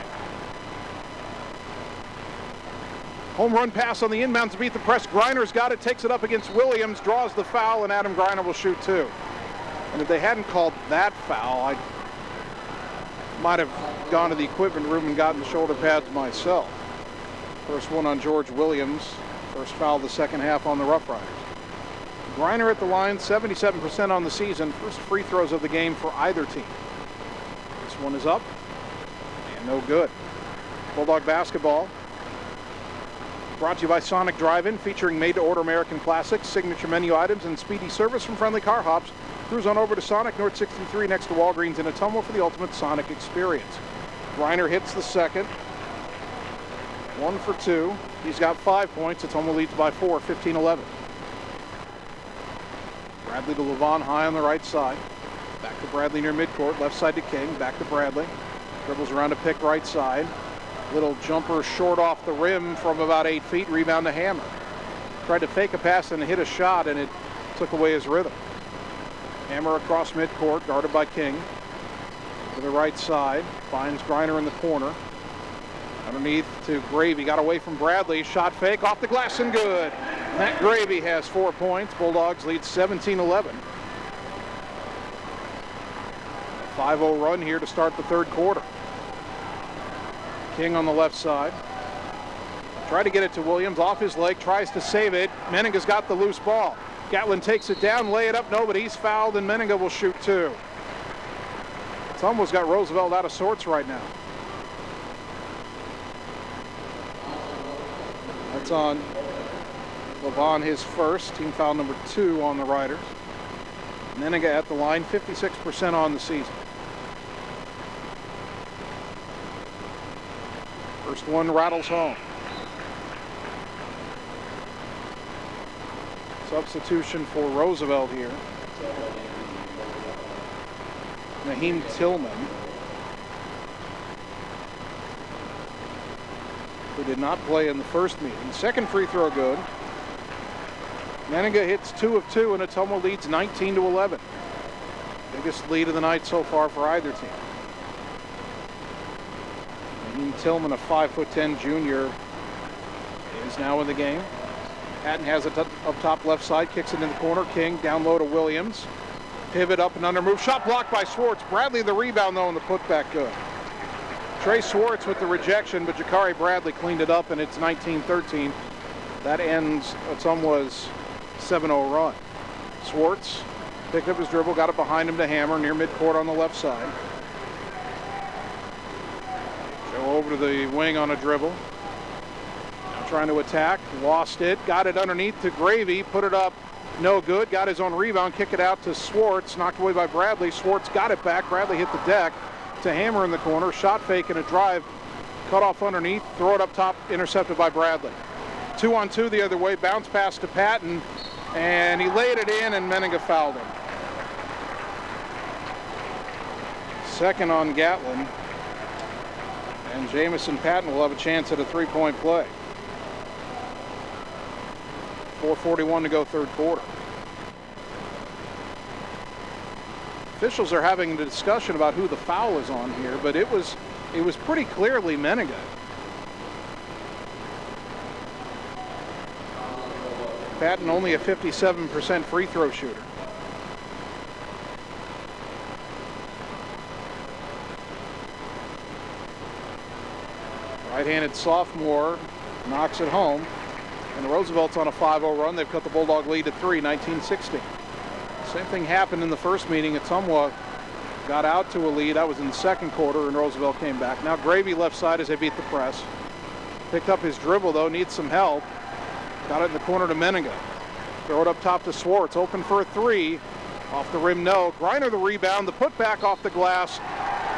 Home run pass on the inbound to beat the press. Griner's got it, takes it up against Williams, draws the foul, and Adam Griner will shoot 2. And if they hadn't called that foul, I might have gone to the equipment room and gotten the shoulder pads myself. First one on George Williams. First foul of the second half on the Roughriders. Griner at the line, 77% on the season. First free throws of the game for either team. This one is up and no good. Bulldog basketball brought to you by Sonic Drive-In, featuring made-to-order American classics, signature menu items, and speedy service from friendly car hops. Cruise on over to Sonic North 63 next to Walgreens in Ottumwa for the ultimate Sonic experience. Griner hits the second. 1 for 2. He's got 5 points. Ottumwa leads by 4, 15-11. Bradley to Levon high on the right side. Back to Bradley near midcourt. Left side to King. Back to Bradley. Dribbles around to pick right side. Little jumper short off the rim from about 8 feet. Rebound to Hammer. Tried to fake a pass and hit a shot, and it took away his rhythm. Hammer across midcourt, guarded by King. To the right side. Finds Griner in the corner. Underneath to Gravy. Got away from Bradley. Shot fake off the glass and good. Matt Gravy has 4 points. Bulldogs lead 17-11. 5-0 run here to start the third quarter. King on the left side. Tried to get it to Williams. Off his leg. Tries to save it. Meninga's got the loose ball. Gatlin takes it down. Lay it up. No, but he's fouled, and Meninga will shoot 2. It's almost got Roosevelt out of sorts right now. That's on Levon, his first. Team foul number 2 on the Riders. Meninga at the line, 56% on the season. First one rattles home. Substitution for Roosevelt here. Naheem Tillman, who did not play in the first meeting. Second free throw good. Meninga hits 2 of 2, and Ottumwa leads 19-11. Biggest lead of the night so far for either team. Naheem Tillman, a 5'10" junior, is now in the game. Patton has it up top left side, kicks it in the corner. King down low to Williams. Pivot up and under move. Shot blocked by Swartz. Bradley the rebound though, and the putback good. Trey Swartz with the rejection, but Jakari Bradley cleaned it up, and it's 19-13. That ends Ottumwa's 7-0 run. Swartz picked up his dribble, got it behind him to Hammer near midcourt on the left side. Joe over to the wing on a dribble. Now trying to attack, lost it, got it underneath to Gravy, put it up, no good, got his own rebound, kick it out to Swartz, knocked away by Bradley. Swartz got it back, Bradley hit the deck. To Hammer in the corner, shot fake and a drive, cut off underneath, throw it up top, intercepted by Bradley. 2-on-2 the other way, bounce pass to Patton, and he laid it in, and Menninga fouled him. Second on Gatlin, and Jamison Patton will have a chance at a three-point play. 4:41 to go third quarter. Officials are having a discussion about who the foul is on here, but it was pretty clearly Menninga. Patton only a 57% free throw shooter. Right-handed sophomore knocks it home, and Roosevelt's on a 5-0 run. They've cut the Bulldog lead to 3, 19-16. Same thing happened in the first meeting. Ottumwa got out to a lead. That was in the second quarter, and Roosevelt came back. Now Gravy left side as they beat the press. Picked up his dribble, though, needs some help. Got it in the corner to Menninga. Throw it up top to Swartz, open for a three. Off the rim, no. Griner the rebound, the putback off the glass,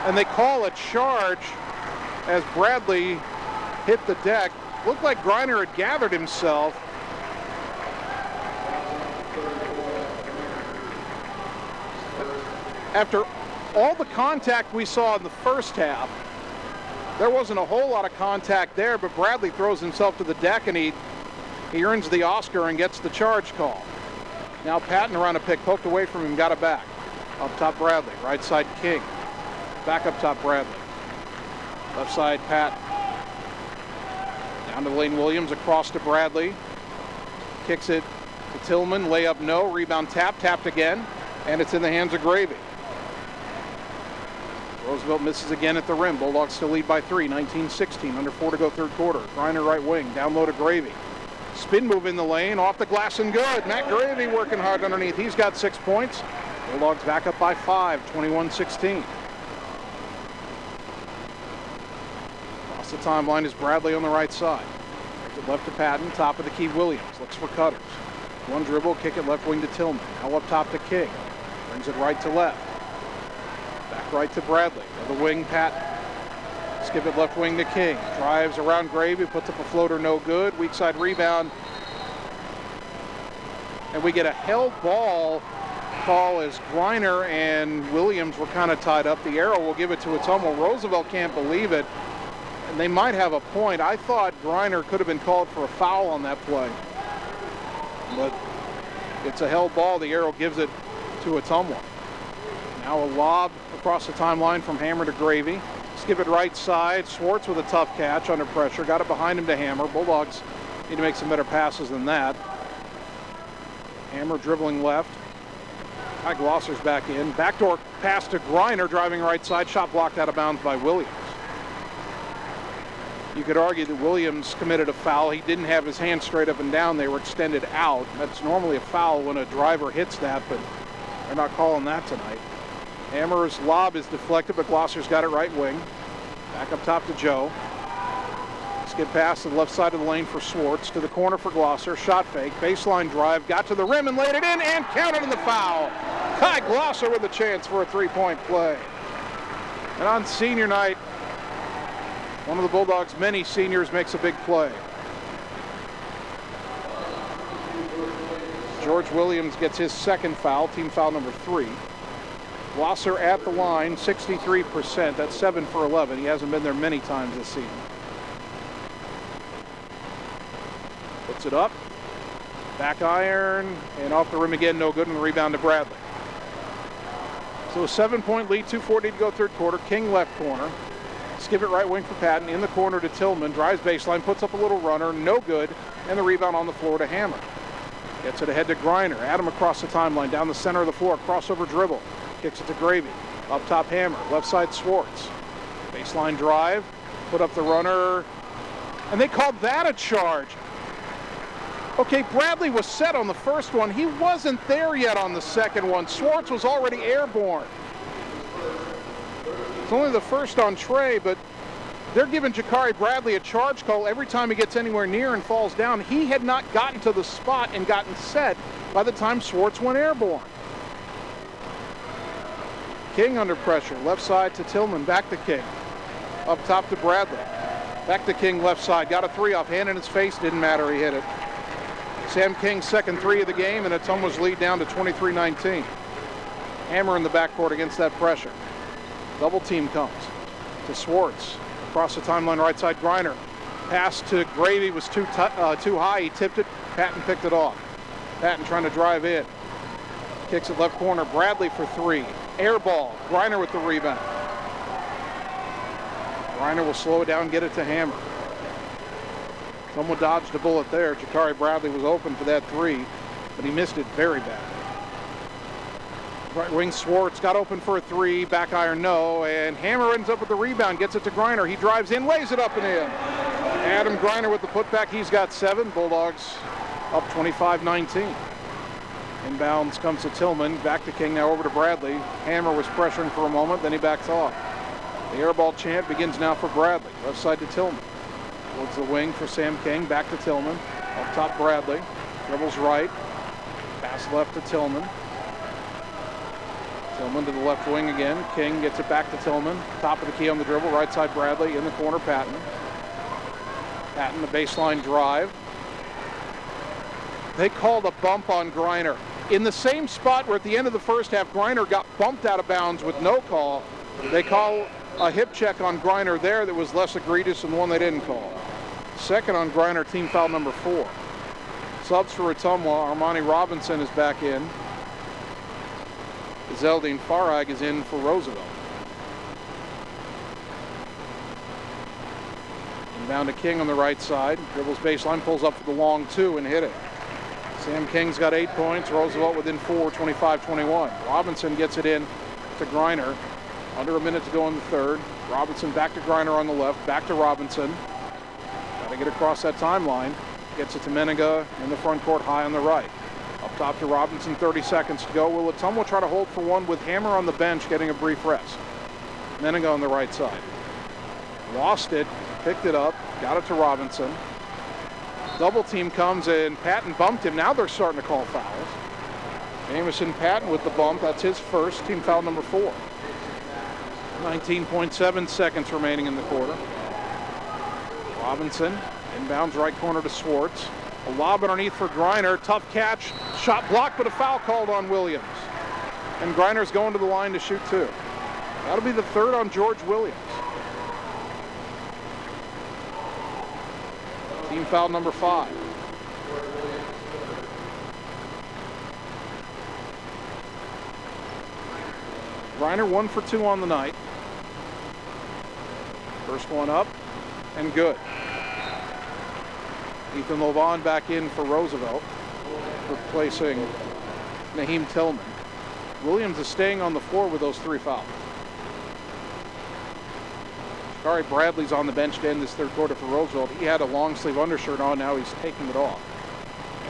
and they call a charge as Bradley hit the deck. Looked like Griner had gathered himself. After all the contact we saw in the first half, there wasn't a whole lot of contact there, but Bradley throws himself to the deck, and he earns the Oscar and gets the charge call. Now Patton around a pick, poked away from him, got it back. Up top Bradley, right side King. Back up top Bradley. Left side Patton. Down to Lane Williams, across to Bradley. Kicks it to Tillman, layup no, rebound tapped again, and it's in the hands of Gravy. Roosevelt misses again at the rim. Bulldogs still lead by 3, 19-16, under 4 to go third quarter. Griner right wing, down low to Gravy. Spin move in the lane, off the glass and good. Matt Gravy working hard underneath. He's got 6 points. Bulldogs back up by 5, 21-16. Across the timeline is Bradley on the right side. Brings it left to Patton, top of the key Williams. Looks for cutters. One dribble, kick it left wing to Tillman. Now up top to King. Brings it right to left. Back right to Bradley. The wing, Patton. Skip it left wing to King. Drives around Gravy, puts up a floater, no good. Weak side rebound. And we get a held ball call as Griner and Williams were kind of tied up. The arrow will give it to Ottumwa. Roosevelt can't believe it. And they might have a point. I thought Griner could have been called for a foul on that play. But it's a held ball. The arrow gives it to Ottumwa. Now a lob across the timeline from Hammer to Gravy. Skip it right side. Swartz with a tough catch under pressure. Got it behind him to Hammer. Bulldogs need to make some better passes than that. Hammer dribbling left. Ty Glosser's back in. Backdoor pass to Griner, driving right side. Shot blocked out of bounds by Williams. You could argue that Williams committed a foul. He didn't have his hands straight up and down. They were extended out. That's normally a foul when a driver hits that, but they're not calling that tonight. Hammer's lob is deflected, but Glosser's got it right wing. Back up top to Joe. Skip pass to the left side of the lane for Swartz. To the corner for Glosser. Shot fake. Baseline drive. Got to the rim and laid it in and counted in the foul. Ty Glosser with a chance for a three-point play. And on senior night, one of the Bulldogs' many seniors makes a big play. George Williams gets his second foul, team foul number 3. Glosser at the line, 63%. That's 7 for 11. He hasn't been there many times this season. Puts it up. Back iron. And off the rim again, no good. And the rebound to Bradley. So a 7-point lead, 2:40 to go third quarter. King left corner. Skip it right wing for Patton. In the corner to Tillman. Drives baseline. Puts up a little runner. No good. And the rebound on the floor to Hammer. Gets it ahead to Griner. Adam across the timeline. Down the center of the floor. Crossover dribble. Kicks it to Gravy. Up top Hammer. Left side Swartz. Baseline drive. Put up the runner. And they called that a charge. Okay, Bradley was set on the first one. He wasn't there yet on the second one. Swartz was already airborne. It's only the first on Trey, but they're giving Jakari Bradley a charge call every time he gets anywhere near and falls down. He had not gotten to the spot and gotten set by the time Swartz went airborne. King under pressure. Left side to Tillman. Back to King. Up top to Bradley. Back to King left side. Got a three off. Hand in his face. Didn't matter. He hit it. Sam King's second three of the game, and Ottumwa's lead down to 23-19. Hammer in the backcourt against that pressure. Double team comes to Swartz. Across the timeline, right side, Griner. Pass to Gravy was too high. He tipped it. Patton picked it off. Patton trying to drive in. Kicks it left corner. Bradley for three. Air ball. Griner with the rebound. Griner will slow it down, get it to Hammer. Someone dodged a bullet there. Jakari Bradley was open for that three, but he missed it very bad. Right wing Swartz got open for a three. Back iron, no. And Hammer ends up with the rebound. Gets it to Griner. He drives in, lays it up and in. Adam Griner with the putback. He's got 7. Bulldogs up 25-19. Inbounds comes to Tillman. Back to King, now over to Bradley. Hammer was pressuring for a moment, then he backs off. The airball chant begins now for Bradley. Left side to Tillman. Towards the wing for Sam King. Back to Tillman. Up top Bradley. Dribbles right. Pass left to Tillman. Tillman to the left wing again. King gets it back to Tillman. Top of the key on the dribble. Right side Bradley. In the corner Patton. Patton, the baseline drive. They called a bump on Griner. In the same spot where at the end of the first half Griner got bumped out of bounds with no call, they call a hip check on Griner there that was less egregious than the one they didn't call. Second on Griner, team foul number 4. Subs for Ottumwa. Armani Robinson is back in. Zeldine Farag is in for Roosevelt. Inbound to King on the right side. Dribbles baseline, pulls up for the long two and hit it. Sam King's got 8 points. Roosevelt within 4, 25-21. Robinson gets it in to Griner. Under a minute to go in the third. Robinson back to Griner on the left. Back to Robinson. Got to get across that timeline. Gets it to Menega in the front court, high on the right. Up top to Robinson, 30 seconds to go. Will Ottumwa try to hold for one with Hammer on the bench, getting a brief rest. Menega on the right side. Lost it, picked it up, got it to Robinson. Double team comes and Patton bumped him. Now they're starting to call fouls. Jamison Patton with the bump. That's his first, team foul number 4. 19.7 seconds remaining in the quarter. Robinson inbounds right corner to Swartz. A lob underneath for Griner. Tough catch. Shot blocked, but a foul called on Williams. And Griner's going to the line to shoot 2. That'll be the third on George Williams. Team foul number 5. Griner 1 for 2 on the night. First one up and good. Ethan Lovan back in for Roosevelt, replacing Naheem Tillman. Williams is staying on the floor with those 3 fouls. Jakari Bradley's on the bench to end this third quarter for Roosevelt. He had a long sleeve undershirt on, now he's taking it off.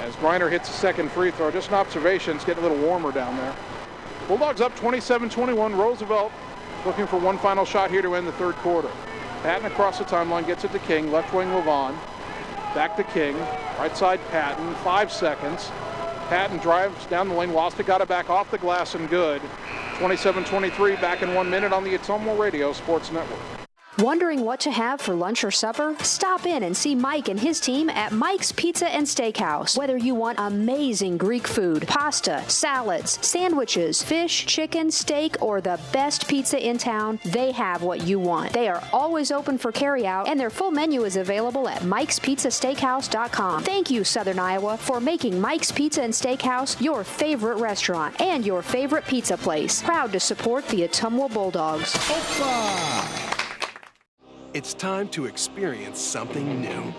As Griner hits the second free throw, just an observation, it's getting a little warmer down there. Bulldogs up 27-21. Roosevelt looking for one final shot here to end the third quarter. Patton across the timeline, gets it to King, left wing Lovan. Back to King, right side Patton, 5 seconds. Patton drives down the lane, lost it, got it back off the glass and good. 27-23, back in 1 minute on the Ottumwa Radio Sports Network. Wondering what to have for lunch or supper? Stop in and see Mike and his team at Mike's Pizza and Steakhouse. Whether you want amazing Greek food, pasta, salads, sandwiches, fish, chicken, steak, or the best pizza in town, they have what you want. They are always open for carryout, and their full menu is available at Mike'sPizzaSteakhouse.com. Thank you, Southern Iowa, for making Mike's Pizza and Steakhouse your favorite restaurant and your favorite pizza place. Proud to support the Ottumwa Bulldogs. It's time to experience something new.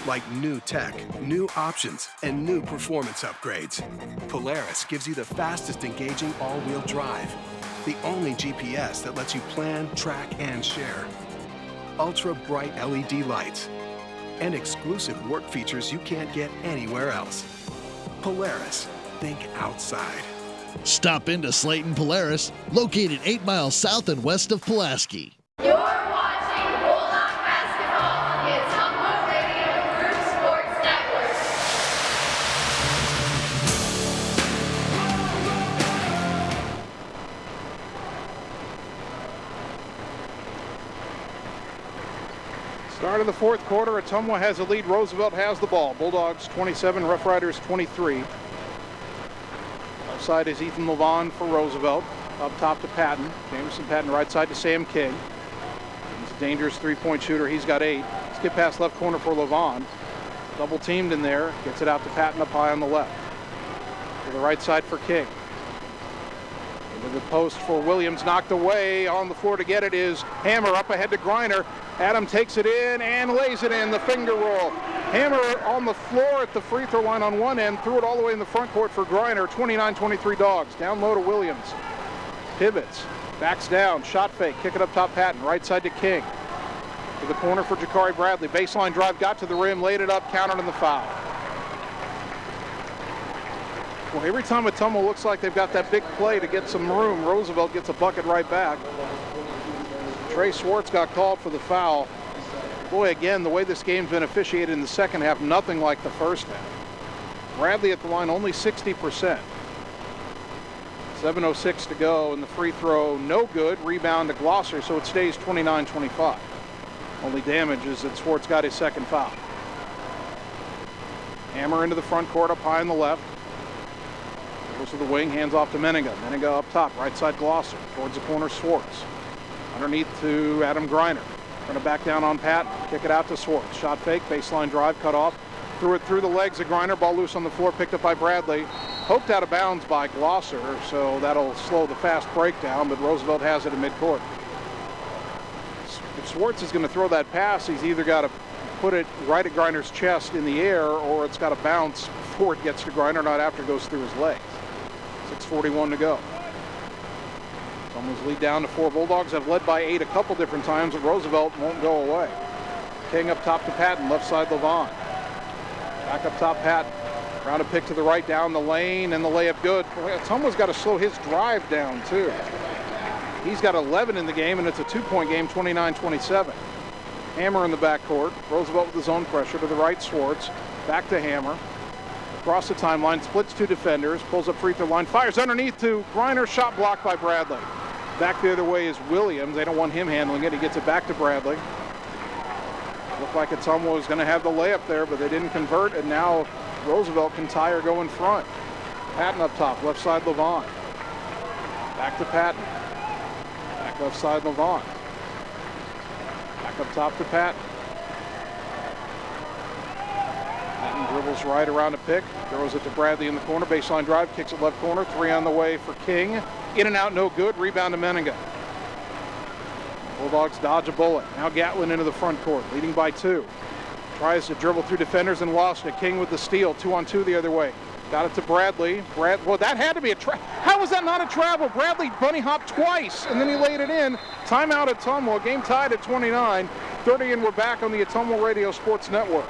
Like new tech, new options, and new performance upgrades. Polaris gives you the fastest engaging all-wheel drive. The only GPS that lets you plan, track, and share. Ultra bright LED lights. And exclusive work features you can't get anywhere else. Polaris, think outside. Stop into Slayton Polaris, located 8 miles south and west of Pulaski. You're watching Bulldog Basketball on the Ottumwa Radio Group Sports Network. Start of the fourth quarter, Ottumwa has the lead. Roosevelt has the ball. Bulldogs 27, Roughriders 23. Outside is Ethan Levon for Roosevelt. Up top to Patton. Jameson Patton right side to Sam King. He's a dangerous three-point shooter. He's got 8. Skip pass left corner for Levon. Double teamed in there. Gets it out to Patton up high on the left. To the right side for King. Into the post for Williams. Knocked away. On the floor to get it is Hammer up ahead to Griner. Adam takes it in and lays it in. The finger roll. Hammer on the floor at the free throw line on one end. Threw it all the way in the front court for Griner. 29-23 Dogs. Down low to Williams. Pivots. Backs down. Shot fake. Kick it up top Patton. Right side to King. To the corner for Jakari Bradley. Baseline drive. Got to the rim. Laid it up. Countered in the foul. Well, every time Ottumwa looks like they've got that big play to get some room, Roosevelt gets a bucket right back. Trey Swartz got called for the foul. Boy, again, the way this game's been officiated in the second half, nothing like the first half. Bradley at the line, only 60%. 7:06 to go, and the free throw, no good. Rebound to Glosser, so it stays 29-25. Only damage is that Swartz got his second foul. Hammer into the front court, up high on the left. Goes to the wing, hands off to Meninga. Meninga up top, right side Glosser. Towards the corner, Swartz. Underneath to Adam Griner. Going to back down on Patton. Kick it out to Swartz. Shot fake, baseline drive, cut off. Threw it through the legs of Griner. Ball loose on the floor, picked up by Bradley. Poked out of bounds by Glosser, so that'll slow the fast breakdown, but Roosevelt has it in midcourt. If Swartz is going to throw that pass, he's either got to put it right at Griner's chest in the air, or it's got to bounce before it gets to Griner, not after it goes through his legs. 6:41 to go. Someone's lead down to 4. Bulldogs have led by 8 a couple different times, but Roosevelt won't go away. King up top to Patton, left side Levon. Back up top Patton. Round a pick to the right, down the lane, and the layup good. Someone's got to slow his drive down, too. He's got 11 in the game, and it's a 2-point game, 29-27. Hammer in the backcourt. Roosevelt with his own pressure to the right, Swartz. Back to Hammer. Across the timeline, splits 2 defenders, pulls up free throw line, fires underneath to Griner, shot blocked by Bradley. Back the other way is Williams. They don't want him handling it. He gets it back to Bradley. Looked like Ottumwa was going to have the layup there, but they didn't convert, and now Roosevelt can tie or go in front. Patton up top, left side Levon. Back to Patton. Back left side Levon. Back up top to Patton. Patton dribbles right around a pick, throws it to Bradley in the corner, baseline drive, kicks it left corner, 3 on the way for King. In and out, no good, rebound to Meninga. Bulldogs dodge a bullet. Now Gatlin into the front court, leading by 2. Tries to dribble through defenders and lost it. King with the steal, 2-on-2 the other way. Got it to Bradley. Well, that had to be a how was that not a travel? Bradley bunny hopped twice, and then he laid it in. Timeout at Ottumwa, game tied at 29. 30, and we're back on the Ottumwa Radio Sports Network.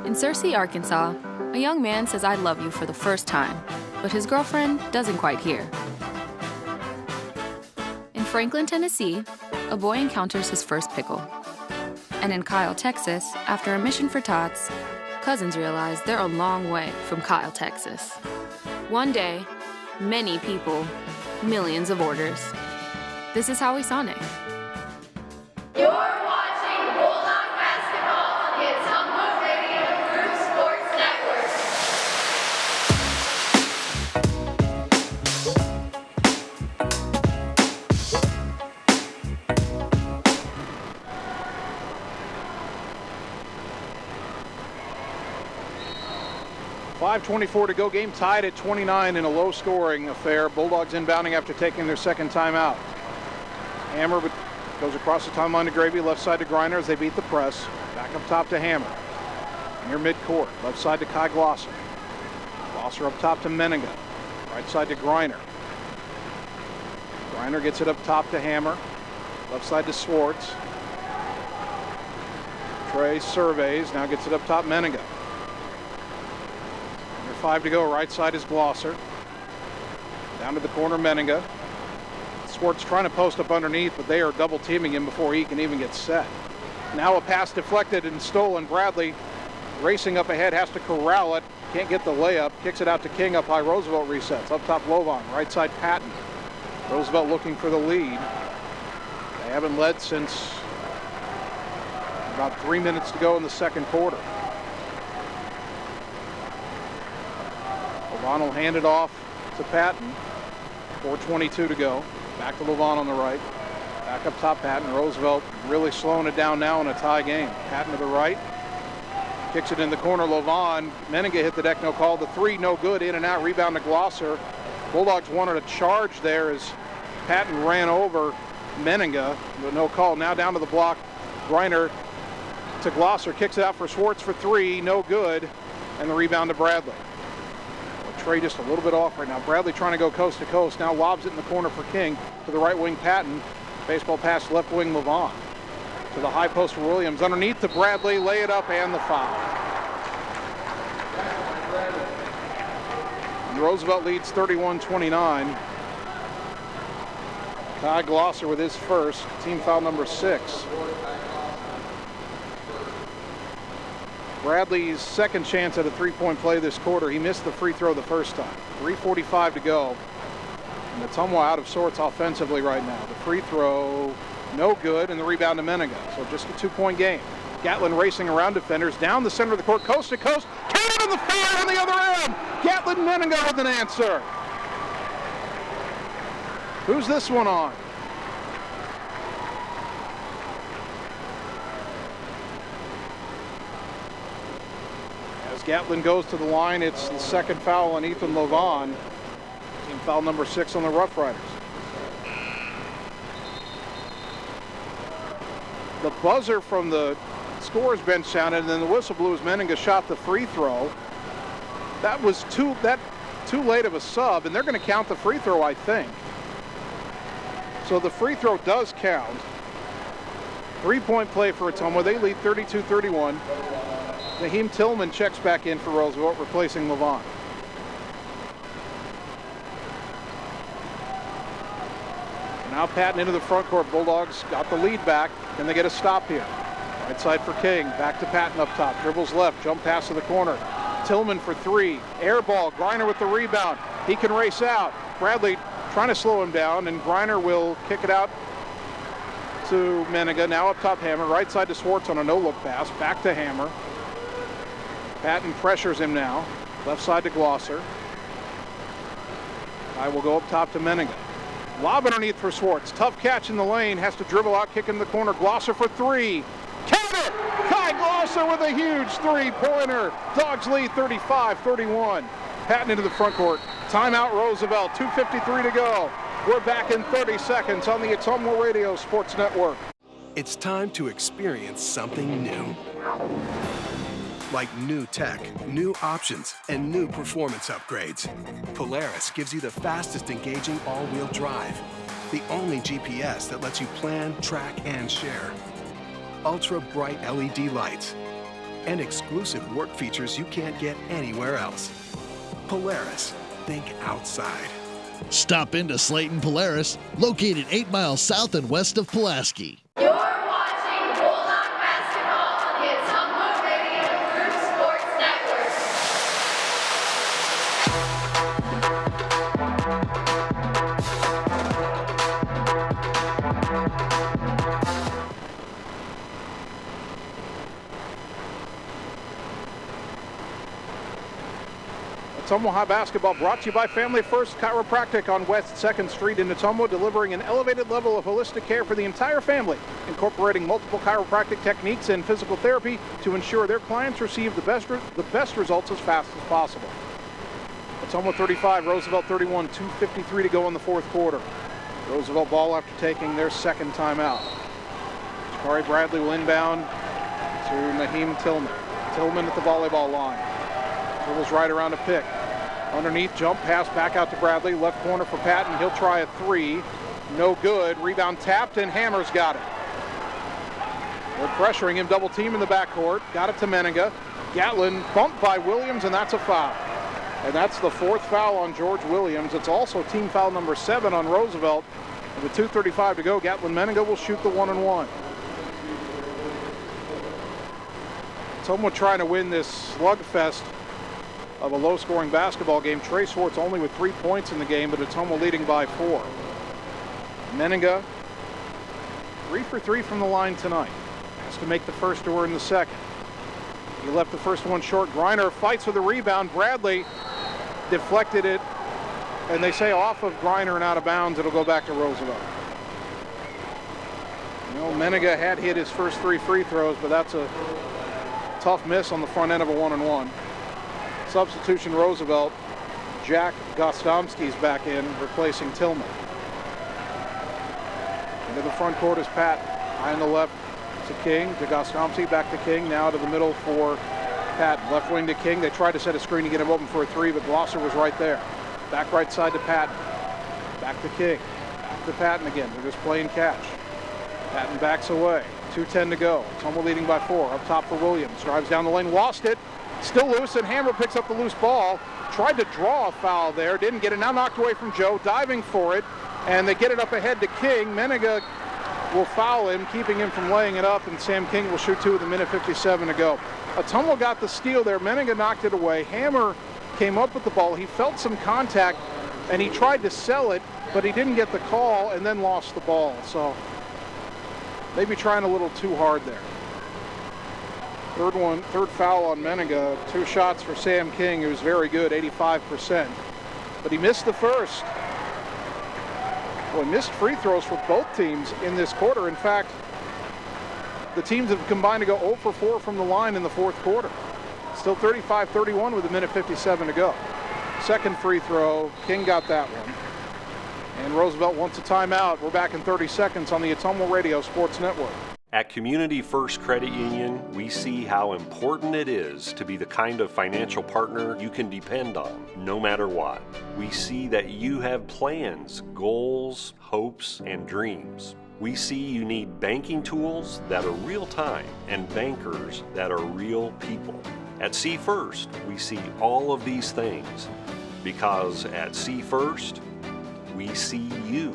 In Searcy, Arkansas, a young man says I love you for the first time, but his girlfriend doesn't quite hear. In Franklin, Tennessee, a boy encounters his first pickle. And in Kyle, Texas, after a mission for tots, cousins realize they're a long way from Kyle, Texas. One day, many people, millions of orders. This is Howie Sonic. You're watching Bulldog basketball on the Ottumwa Radio Group Sports Network. .5:24 to go, game tied at 29 in a low-scoring affair. Bulldogs inbounding after taking their second timeout. Hammer goes across the timeline to Gravy, left side to Griner as they beat the press. Back up top to Hammer. Near midcourt, left side to Kai Glosser. Glosser up top to Meninga. Right side to Griner. Griner gets it up top to Hammer. Left side to Swartz. Trey surveys, now gets it up top Meninga. 5 to go, right side is Glosser. Down to the corner, Meninga. Swartz trying to post up underneath, but they are double teaming him before he can even get set. Now a pass deflected and stolen. Bradley racing up ahead, has to corral it. Can't get the layup. Kicks it out to King up high. Roosevelt resets. Up top, Lovon. Right side, Patton. Roosevelt looking for the lead. They haven't led since about 3 minutes to go in the second quarter. Levon will hand it off to Patton. 4:22 to go. Back to Levon on the right. Back up top, Patton. Roosevelt really slowing it down now in a tie game. Patton to the right. Kicks it in the corner. Levon. Meninga hit the deck, no call. The three, no good. In and out. Rebound to Glosser. Bulldogs wanted a charge there as Patton ran over Meninga. But no call. Now down to the block. Griner to Glosser. Kicks it out for Schwartz for three. No good. And the rebound to Bradley. Trey just a little bit off right now. Bradley trying to go coast to coast. Now lobs it in the corner for King. To the right wing, Patton. Baseball pass left wing, Levon. To the high post for Williams. Underneath to Bradley. Lay it up and the foul. And Roosevelt leads 31-29. Kai Glosser with his first. Team foul number 6. Bradley's second chance at a three-point play this quarter. He missed the free throw the first time. 3:45 to go. And Ottumwa out of sorts offensively right now. The free throw, no good, and the rebound to Meninga. So just a 2-point game. Gatlin racing around defenders, down the center of the court, coast to coast. Cannon in the fire on the other end. Gatlin Meninga with an answer. Who's this one on? Gatlin goes to the line. It's the second foul on Ethan Levon. Team foul number 6 on the Roughriders. The buzzer from the scorer's bench sounded, and then the whistle blew as Meninga shot the free throw. That was too late of a sub, and they're going to count the free throw, I think. So the free throw does count. 3-point play for Ottumwa. They lead 32-31. Naheem Tillman checks back in for Roosevelt, replacing Levon. Now Patton into the front court. Bulldogs got the lead back. Can they get a stop here? Right side for King. Back to Patton up top. Dribbles left. Jump pass to the corner. Tillman for three. Air ball. Griner with the rebound. He can race out. Bradley trying to slow him down, and Griner will kick it out to Meninga. Now up top, Hammer. Right side to Schwartz on a no-look pass. Back to Hammer. Patton pressures him now. Left side to Glosser. I will go up top to Meninga. Lob underneath for Schwartz. Tough catch in the lane. Has to dribble out, kick in the corner. Glosser for three. Count it! Kai Glosser with a huge three-pointer. Dogs lead 35-31. Patton into the front court. Timeout Roosevelt. 2:53 to go. We're back in 30 seconds on the Ottumwa Radio Sports Network. It's time to experience something new. Like new tech, new options, and new performance upgrades. Polaris gives you the fastest engaging all-wheel drive. The only GPS that lets you plan, track, and share. Ultra bright LED lights. And exclusive work features you can't get anywhere else. Polaris, think outside. Stop into Slayton Polaris, located 8 miles south and west of Pulaski. You're watching Bulldog basketball on the Ottumwa Radio Group Sports Network. Ottumwa High Basketball brought to you by Family First Chiropractic on West 2nd Street in Ottumwa, delivering an elevated level of holistic care for the entire family, incorporating multiple chiropractic techniques and physical therapy to ensure their clients receive the best results as fast as possible. Ottumwa 35, Roosevelt 31, 2:53 to go in the fourth quarter. Roosevelt ball after taking their second timeout. Shakari Bradley will inbound to Naheem Tillman. Tillman at the volleyball line. Dribbles right around a pick. Underneath, jump pass back out to Bradley. Left corner for Patton. He'll try a three. No good. Rebound tapped, and Hammer's got it. They're pressuring him. Double team in the backcourt. Got it to Meninga. Gatlin bumped by Williams, and that's a foul. And that's the fourth foul on George Williams. It's also team foul number 7 on Roosevelt. And with 2:35 to go, Gatlin Meninga will shoot the 1-and-1. Someone trying to win this slugfest of a low-scoring basketball game. Trey Schwartz only with 3 points in the game, but Ottumwa leading by 4. Meninga 3 for 3 from the line tonight. Has to make the first to earn the second. He left the first one short. Griner fights for the rebound. Bradley deflected it, and they say off of Griner and out of bounds. It'll go back to Roosevelt. You know, Meniga had hit his first 3 free throws, but that's a tough miss on the front end of a 1-and-1. Substitution Roosevelt. Jack Gostomski's back in, replacing Tillman. Into the front court is Pat. High on the left to King, to Gostomski, back to King, now to the middle for Pat. Left wing to King. They tried to set a screen to get him open for a 3, but Glosser was right there. Back right side to Patton. Back to King. Back to Patton again. They're just playing catch. Patton backs away. 2:10 to go. Ottumwa leading by 4. Up top for Williams. Drives down the lane. Lost it. Still loose, and Hammer picks up the loose ball. Tried to draw a foul there. Didn't get it. Now knocked away from Joe. Diving for it. And they get it up ahead to King. Meniga will foul him, keeping him from laying it up, and Sam King will shoot 2 with a minute 57 to go. Ottumwa got the steal there. Meniga knocked it away. Hammer came up with the ball. He felt some contact, and he tried to sell it, but he didn't get the call and then lost the ball. So maybe trying a little too hard there. Third foul on Meniga. 2 shots for Sam King, who's very good, 85%. But he missed the first. Well, he missed free throws for both teams in this quarter. In fact, the teams have combined to go 0 for 4 from the line in the fourth quarter. Still 35-31 with a minute 57 to go. Second free throw, King got that one. And Roosevelt wants a timeout. We're back in 30 seconds on the Ottumwa Radio Sports Network. At Community First Credit Union, we see how important it is to be the kind of financial partner you can depend on, no matter what. We see that you have plans, goals, hopes, and dreams. We see you need banking tools that are real-time and bankers that are real people. At See First, we see all of these things because at See First, we see you.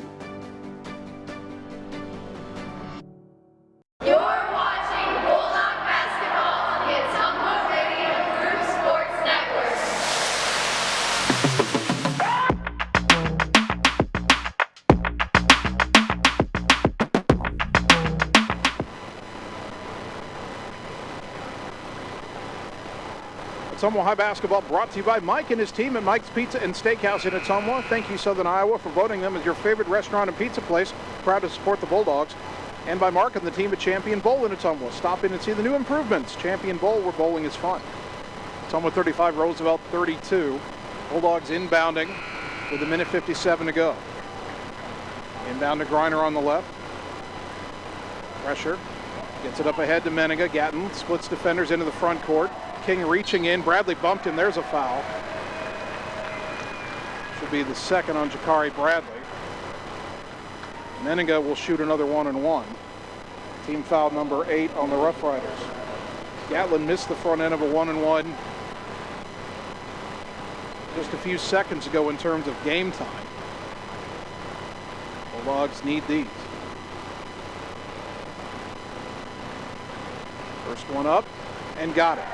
You're watching Bulldog basketball on the Ottumwa Radio Group Sports Network. Ottumwa High basketball brought to you by Mike and his team at Mike's Pizza and Steakhouse in Ottumwa. Thank you, Southern Iowa, for voting them as your favorite restaurant and pizza place. Proud to support the Bulldogs. And by Mark and the team at Champion Bowl in Ottumwa. Stop in and see the new improvements. Champion Bowl, where bowling is fun. Ottumwa 35, Roosevelt 32. Bulldogs inbounding with a minute 57 to go. Inbound to Griner on the left. Pressure. Gets it up ahead to Meniga. Gatton splits defenders into the front court. King reaching in. Bradley bumped him. There's a foul. Should be the second on Jakari Bradley. Meniga will shoot another 1-and-1. Team foul number 8 on the Roughriders. Gatlin missed the front end of a 1-and-1 just a few seconds ago in terms of game time. Bulldogs need these. First one up and got it.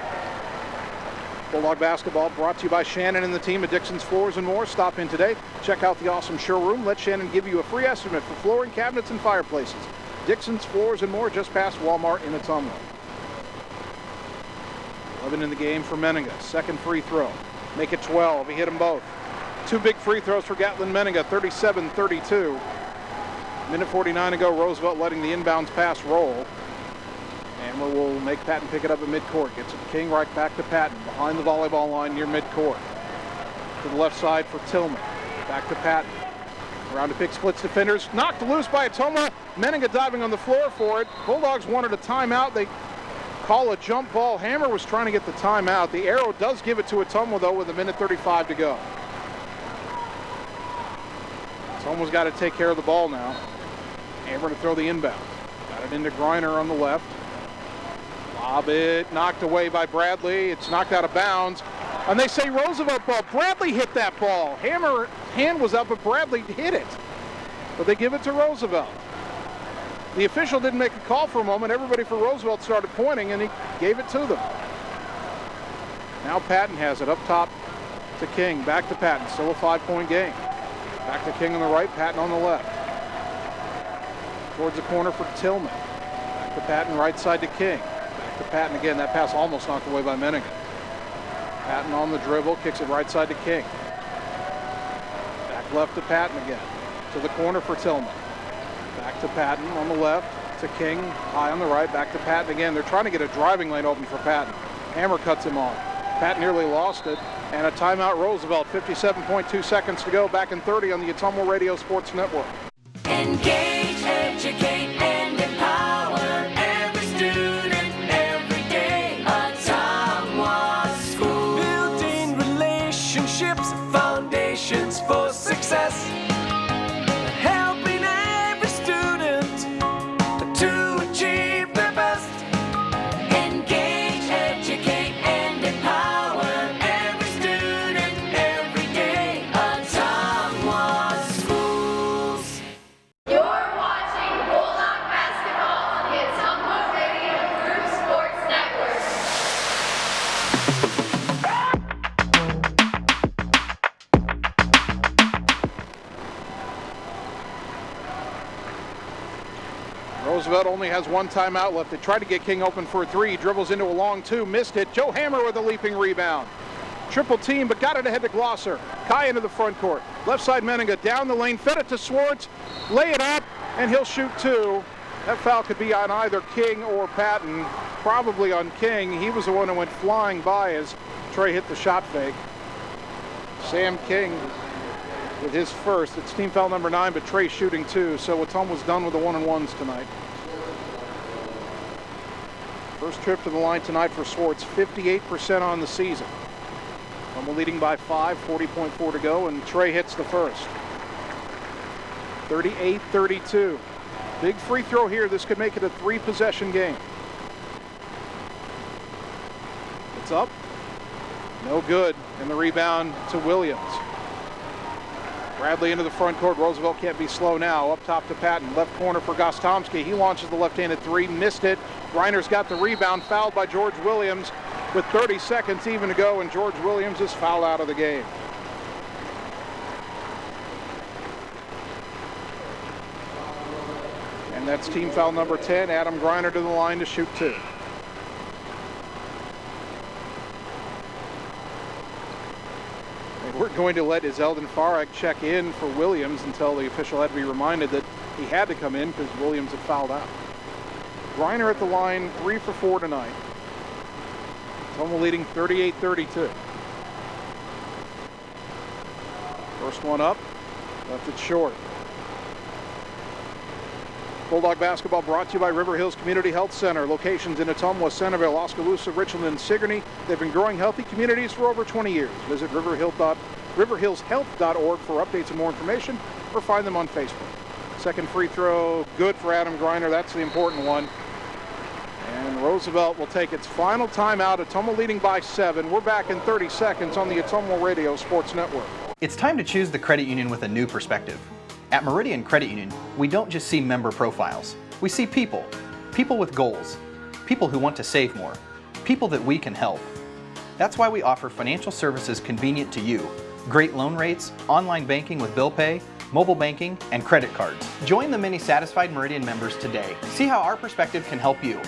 Bulldog basketball brought to you by Shannon and the team at Dixon's Floors and More. Stop in today. Check out the awesome showroom. Let Shannon give you a free estimate for flooring, cabinets, and fireplaces. Dixon's Floors and More, just past Walmart in Ottumwa. 11 in the game for Meniga. Second free throw. Make it 12. He hit them both. 2 big free throws for Gatlin Meniga, 37-32. Minute 49 to go. Roosevelt letting the inbounds pass roll. Hammer will make Patton pick it up at midcourt. Gets it to King, right back to Patton. Behind the volleyball line near midcourt. To the left side for Tillman. Back to Patton. Around to pick splits defenders. Knocked loose by Ottumwa. Meniga diving on the floor for it. Bulldogs wanted a timeout. They call a jump ball. Hammer was trying to get the timeout. The arrow does give it to Ottumwa, though, with a minute 35 to go. Ottumwa's got to take care of the ball now. Hammer to throw the inbound. Got it into Griner on the left. Lob it, knocked away by Bradley. It's knocked out of bounds. And they say Roosevelt ball. Bradley hit that ball. Hammer hand was up, but Bradley hit it. But they give it to Roosevelt. The official didn't make a call for a moment. Everybody for Roosevelt started pointing, and he gave it to them. Now Patton has it up top to King. Back to Patton. Still a 5-point game. Back to King on the right, Patton on the left. towards the corner for Tillman. Back to Patton, right side to King. Back to Patton again. That pass almost knocked away by Meridian. Patton on the dribble, kicks it right side to King. Back left to Patton again. To the corner for Tillman. Back to Patton on the left, to King, high on the right, back to Patton again. They're trying to get a driving lane open for Patton. Hammer cuts him off. Patton nearly lost it. And a timeout Roosevelt, 57.2 seconds to go, back in 30 on the Ottumwa Radio Sports Network. Engage, educate, and empower every student every day. Ottumwa School. Building relationships, foundations for success. Helping every student to achieve their best. Engage, educate, and empower every student every day. Ottumwa Schools. You're watching Bulldog basketball on the Ottumwa Radio Group Sports Network. Roosevelt only has one timeout left. They tried to get King open for a three. He dribbles into a long two, missed it. Joe Hammer with a leaping rebound. Triple team, but got it ahead to Glosser. Kai into the front court. Left side Meninga down the lane, fed it to Swartz. Lay it up, and he'll shoot two. That foul could be on either King or Patton. Probably on King. He was the one who went flying by as Trey hit the shot fake. Sam King with his first. It's team foul number 9, but Trey shooting two. So Ottumwa's done with the 1-and-1s tonight. First trip to the line tonight for Swartz, 58% on the season. Ottumwa leading by 5, 40.4 to go, and Trey hits the first. 38-32. Big free throw here. This could make it a 3-possession game. It's up. No good. And the rebound to Williams. Bradley into the front court. Roosevelt can't be slow now. Up top to Patton. Left corner for Gostomski. He launches the left-handed three. Missed it. Reiner's got the rebound. Fouled by George Williams with 30 seconds even to go, and George Williams is fouled out of the game. And that's team foul number 10. Adam Greiner to the line to shoot two. We're going to let Iseldin Farag check in for Williams until the official had to be reminded that he had to come in because Williams had fouled out. Greiner at the line, 3 for 4 tonight. Ottumwa leading 38-32. First one up, left it short. Bulldog basketball brought to you by River Hills Community Health Center. Locations in Ottumwa, Centerville, Oskaloosa, Richland, and Sigourney. They've been growing healthy communities for over 20 years. Visit riverhillshealth.org for updates and more information, or find them on Facebook. Second free throw, good for Adam Greiner. That's the important one. And Roosevelt will take its final timeout. Ottumwa leading by 7. We're back in 30 seconds on the Ottumwa Radio Sports Network. It's time to choose the credit union with a new perspective. At Meridian Credit Union, we don't just see member profiles. We see people. People with goals. People who want to save more. People that we can help. That's why we offer financial services convenient to you. Great loan rates, online banking with bill pay, mobile banking, and credit cards. Join the many satisfied Meridian members today. See how our perspective can help you.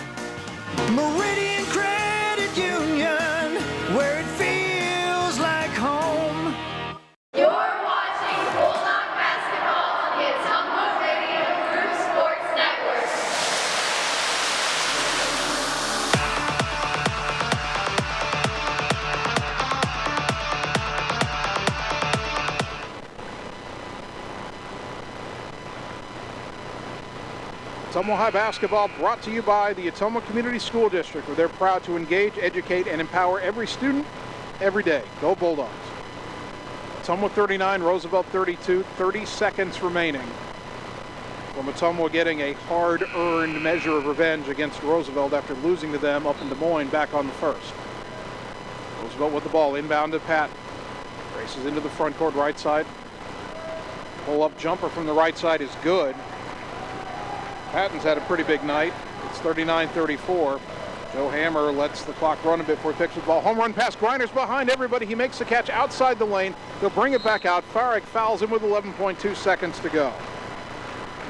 Meridian Credit Union, where it feels like home. You're watching Bulldog basketball on the Ottumwa Radio Group Sports Network. Ottumwa High basketball brought to you by the Ottumwa Community School District, where they're proud to engage, educate, and empower every student every day. Go Bulldogs. Ottumwa 39, Roosevelt 32, 30 seconds remaining. From Ottumwa getting a hard-earned measure of revenge against Roosevelt after losing to them up in Des Moines back on the first. Roosevelt with the ball, inbound to Patton. Races into the front court right side. Pull-up jumper from the right side is good. Patton's had a pretty big night. It's 39-34. Joe Hammer lets the clock run a bit before he picks the ball. Home run pass. Greiner's behind everybody. He makes the catch outside the lane. They'll bring it back out. Farag fouls him with 11.2 seconds to go.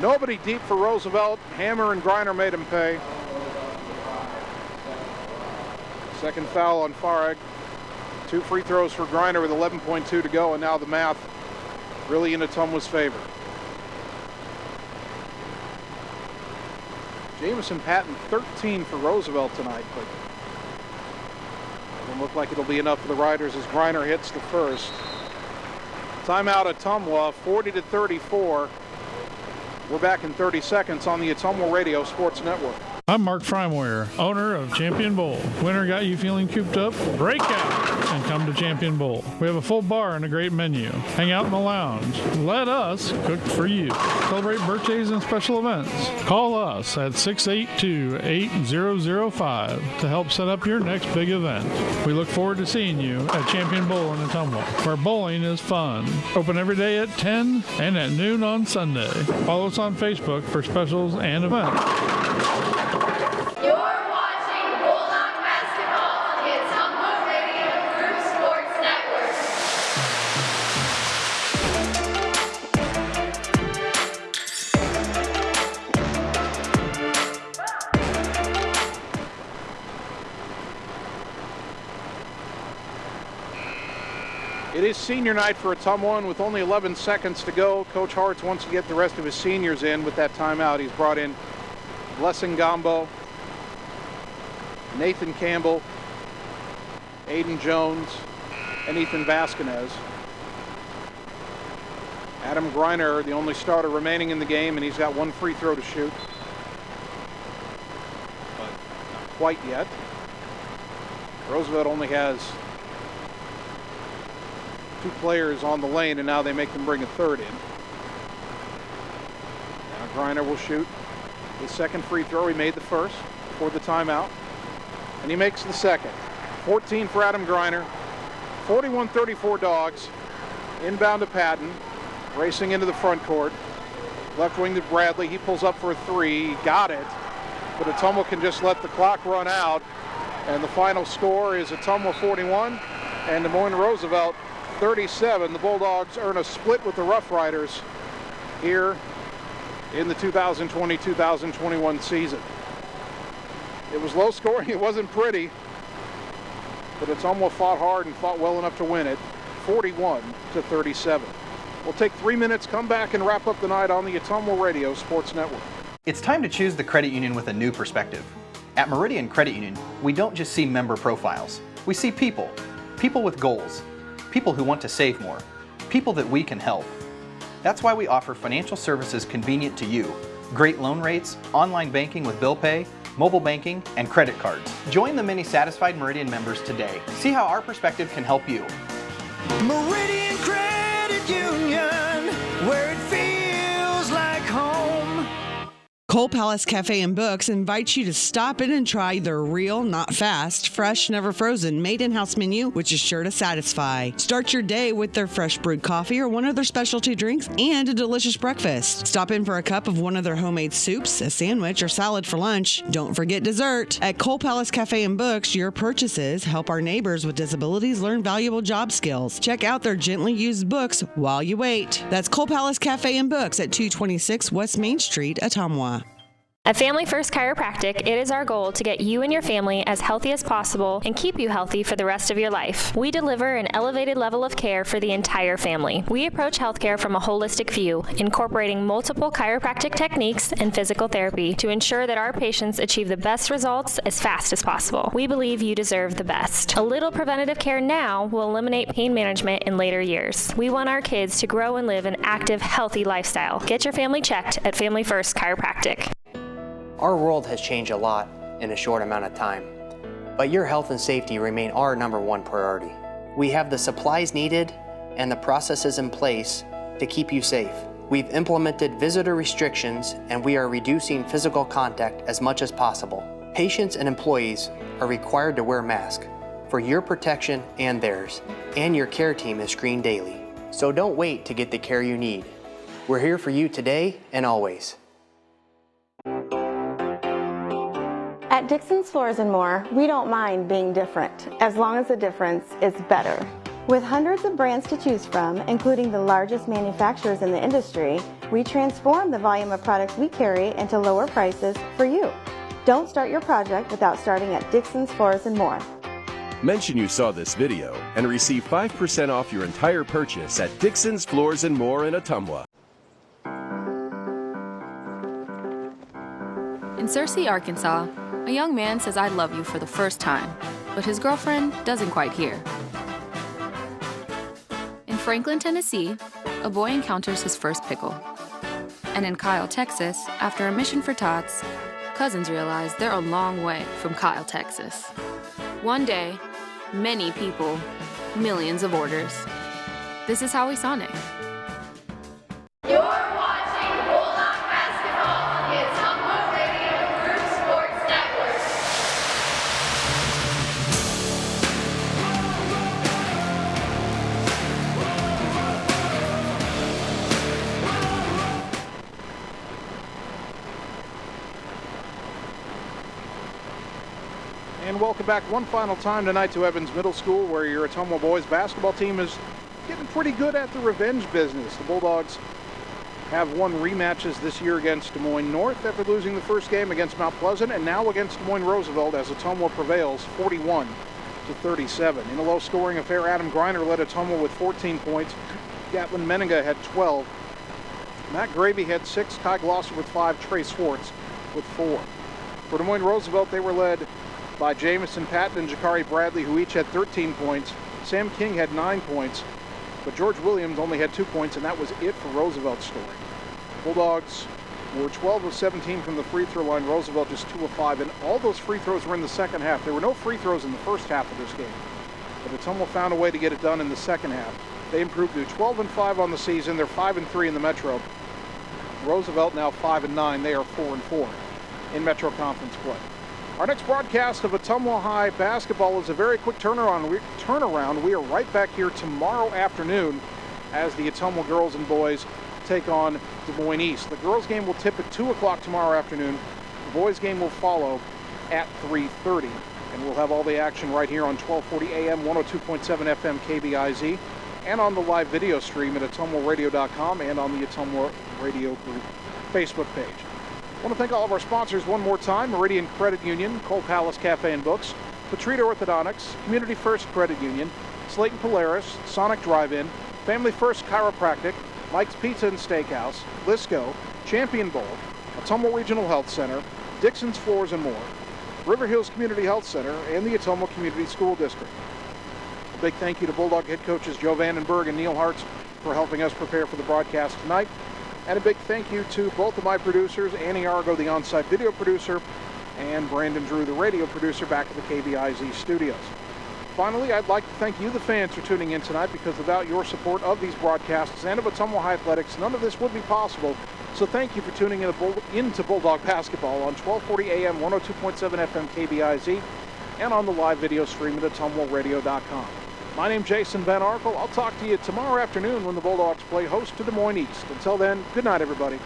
Nobody deep for Roosevelt. Hammer and Griner made him pay. Second foul on Farag. 2 free throws for Griner with 11.2 to go, and now the math really in Ottumwa's favor. Jamison Patton 13 for Roosevelt tonight, but doesn't look like it'll be enough for the Riders as Griner hits the first. Timeout Ottumwa, 40-34. We're back in 30 seconds on the Ottumwa Radio Sports Network. I'm Mark Frymoyer, owner of Champion Bowl. Winter got you feeling cooped up? Break out and come to Champion Bowl. We have a full bar and a great menu. Hang out in the lounge. Let us cook for you. Celebrate birthdays and special events. Call us at 682-8005 to help set up your next big event. We look forward to seeing you at Champion Bowl in Ottumwa, where bowling is fun. Open every day at 10 and at noon on Sunday. Follow us on Facebook for specials and events. You're watching Bulldog basketball on the Ottumwa Radio Group Sports Network. It is senior night for Ottumwa, and with only 11 seconds to go, Coach Hartz wants to get the rest of his seniors in with that timeout. He's brought in Blessing Gombo, Nathan Campbell, Aiden Jones, and Ethan Vasquez. Adam Griner, the only starter remaining in the game, and he's got 1 free throw to shoot. But not quite yet. Roosevelt only has 2 players on the lane, and now they make them bring a third in. Now Griner will shoot his second free throw. He made the first before the timeout, and he makes the second. 14 for Adam Griner. 41-34 Dogs. Inbound to Patton, racing into the front court. Left wing to Bradley. He pulls up for a 3. He got it, but Ottumwa can just let the clock run out, and the final score is Ottumwa 41 and Des Moines Roosevelt 37. The Bulldogs earn a split with the Roughriders here in the 2020-2021 season. It was low scoring, it wasn't pretty, but Ottumwa fought hard and fought well enough to win it, 41-37. We'll take 3 minutes, come back and wrap up the night on the Ottumwa Radio Sports Network. It's time to choose the credit union with a new perspective. At Meridian Credit Union, we don't just see member profiles. We see people. People with goals. People who want to save more. People that we can help. That's why we offer financial services convenient to you. Great loan rates, online banking with bill pay, mobile banking, and credit cards. Join the many satisfied Meridian members today. See how our perspective can help you. Meridian Credit Union, where it feels like home. Cole Palace Cafe and Books invites you to stop in and try their real, not fast, fresh, never frozen, made in-house menu, which is sure to satisfy. Start your day with their fresh brewed coffee or one of their specialty drinks and a delicious breakfast. Stop in for a cup of one of their homemade soups, a sandwich, or salad for lunch. Don't forget dessert. At Cole Palace Cafe and Books, your purchases help our neighbors with disabilities learn valuable job skills. Check out their gently used books while you wait. That's Cole Palace Cafe and Books at 226 West Main Street, Ottumwa. At Family First Chiropractic, it is our goal to get you and your family as healthy as possible and keep you healthy for the rest of your life. We deliver an elevated level of care for the entire family. We approach healthcare from a holistic view, incorporating multiple chiropractic techniques and physical therapy to ensure that our patients achieve the best results as fast as possible. We believe you deserve the best. A little preventative care now will eliminate pain management in later years. We want our kids to grow and live an active, healthy lifestyle. Get your family checked at Family First Chiropractic. Our world has changed a lot in a short amount of time, but your health and safety remain our #1 priority. We have the supplies needed and the processes in place to keep you safe. We've implemented visitor restrictions and we are reducing physical contact as much as possible. Patients and employees are required to wear masks for your protection and theirs, and your care team is screened daily. So don't wait to get the care you need. We're here for you today and always. At Dixon's Floors & More, we don't mind being different, as long as the difference is better. With hundreds of brands to choose from, including the largest manufacturers in the industry, We transform the volume of products we carry into lower prices for you. Don't start your project without starting at Dixon's Floors and More. Mention you saw this video and receive 5% off your entire purchase at Dixon's Floors and More in Ottumwa. In Searcy, Arkansas, a young man says I love you for the first time, but his girlfriend doesn't quite hear. In Franklin, Tennessee, a boy encounters his first pickle. And in Kyle, Texas, after a mission for tots, cousins realize they're a long way from Kyle, Texas. One day, many people, millions of orders. This is Howie Sonic. You're watching Bulldog Basketball on the Ottumwa Radio Group Sports Network. And welcome back one final time tonight to Evans Middle School, where your Ottumwa boys basketball team is getting pretty good at the revenge business. The Bulldogs have won rematches this year against Des Moines North after losing the first game against Mount Pleasant, and now against Des Moines Roosevelt as Ottumwa prevails 41-37. In a low-scoring affair, Adam Greiner led Ottumwa with 14 points. Gatlin Meninga had 12. Matt Gravy had 6. Kai Glosser with 5. Trey Swartz with 4. For Des Moines Roosevelt, they were led by Jamison Patton and Jakari Bradley, who each had 13 points. Sam King had 9 points, but George Williams only had 2 points, and that was it for Roosevelt's scoring. Bulldogs were 12 of 17 from the free throw line. Roosevelt just 2 of 5, and all those free throws were in the second half. There were no free throws in the first half of this game, but Ottumwa found a way to get it done in the second half. They improved to 12-5 on the season. They're 5-3 in the Metro. Roosevelt now 5-9. They are 4-4 in Metro Conference play. Our next broadcast of Ottumwa High basketball is a very quick turnaround. We are right back here tomorrow afternoon as the Ottumwa girls and boys take on Des Moines East. The girls game will tip at 2 o'clock tomorrow afternoon. The boys game will follow at 3:30. And we'll have all the action right here on 1240 AM, 102.7 FM KBIZ, and on the live video stream at ottumwaradio.com and on the Ottumwa Radio Group Facebook page. I want to thank all of our sponsors one more time: Meridian Credit Union, Cole Palace Cafe and Books, Petrita Orthodontics, Community First Credit Union, Slayton Polaris, Sonic Drive-In, Family First Chiropractic, Mike's Pizza and Steakhouse, Lisco, Champion Bowl, Ottumwa Regional Health Center, Dixon's Floors and More, River Hills Community Health Center, and the Ottumwa Community School District. A big thank you to Bulldog head coaches Joe Vandenberg and Neil Hartz for helping us prepare for the broadcast tonight. And a big thank you to both of my producers, Annie Argo, the on-site video producer, and Brandon Drew, the radio producer, back at the KBIZ studios. Finally, I'd like to thank you, the fans, for tuning in tonight, because without your support of these broadcasts and of Ottumwa High Athletics, none of this would be possible. So thank you for tuning into Bulldog Basketball on 1240 AM, 102.7 FM KBIZ, and on the live video stream at ottumwaradio.com. My name's Jason Van Arkel. I'll talk to you tomorrow afternoon when the Bulldogs play host to Des Moines East. Until then, good night, everybody.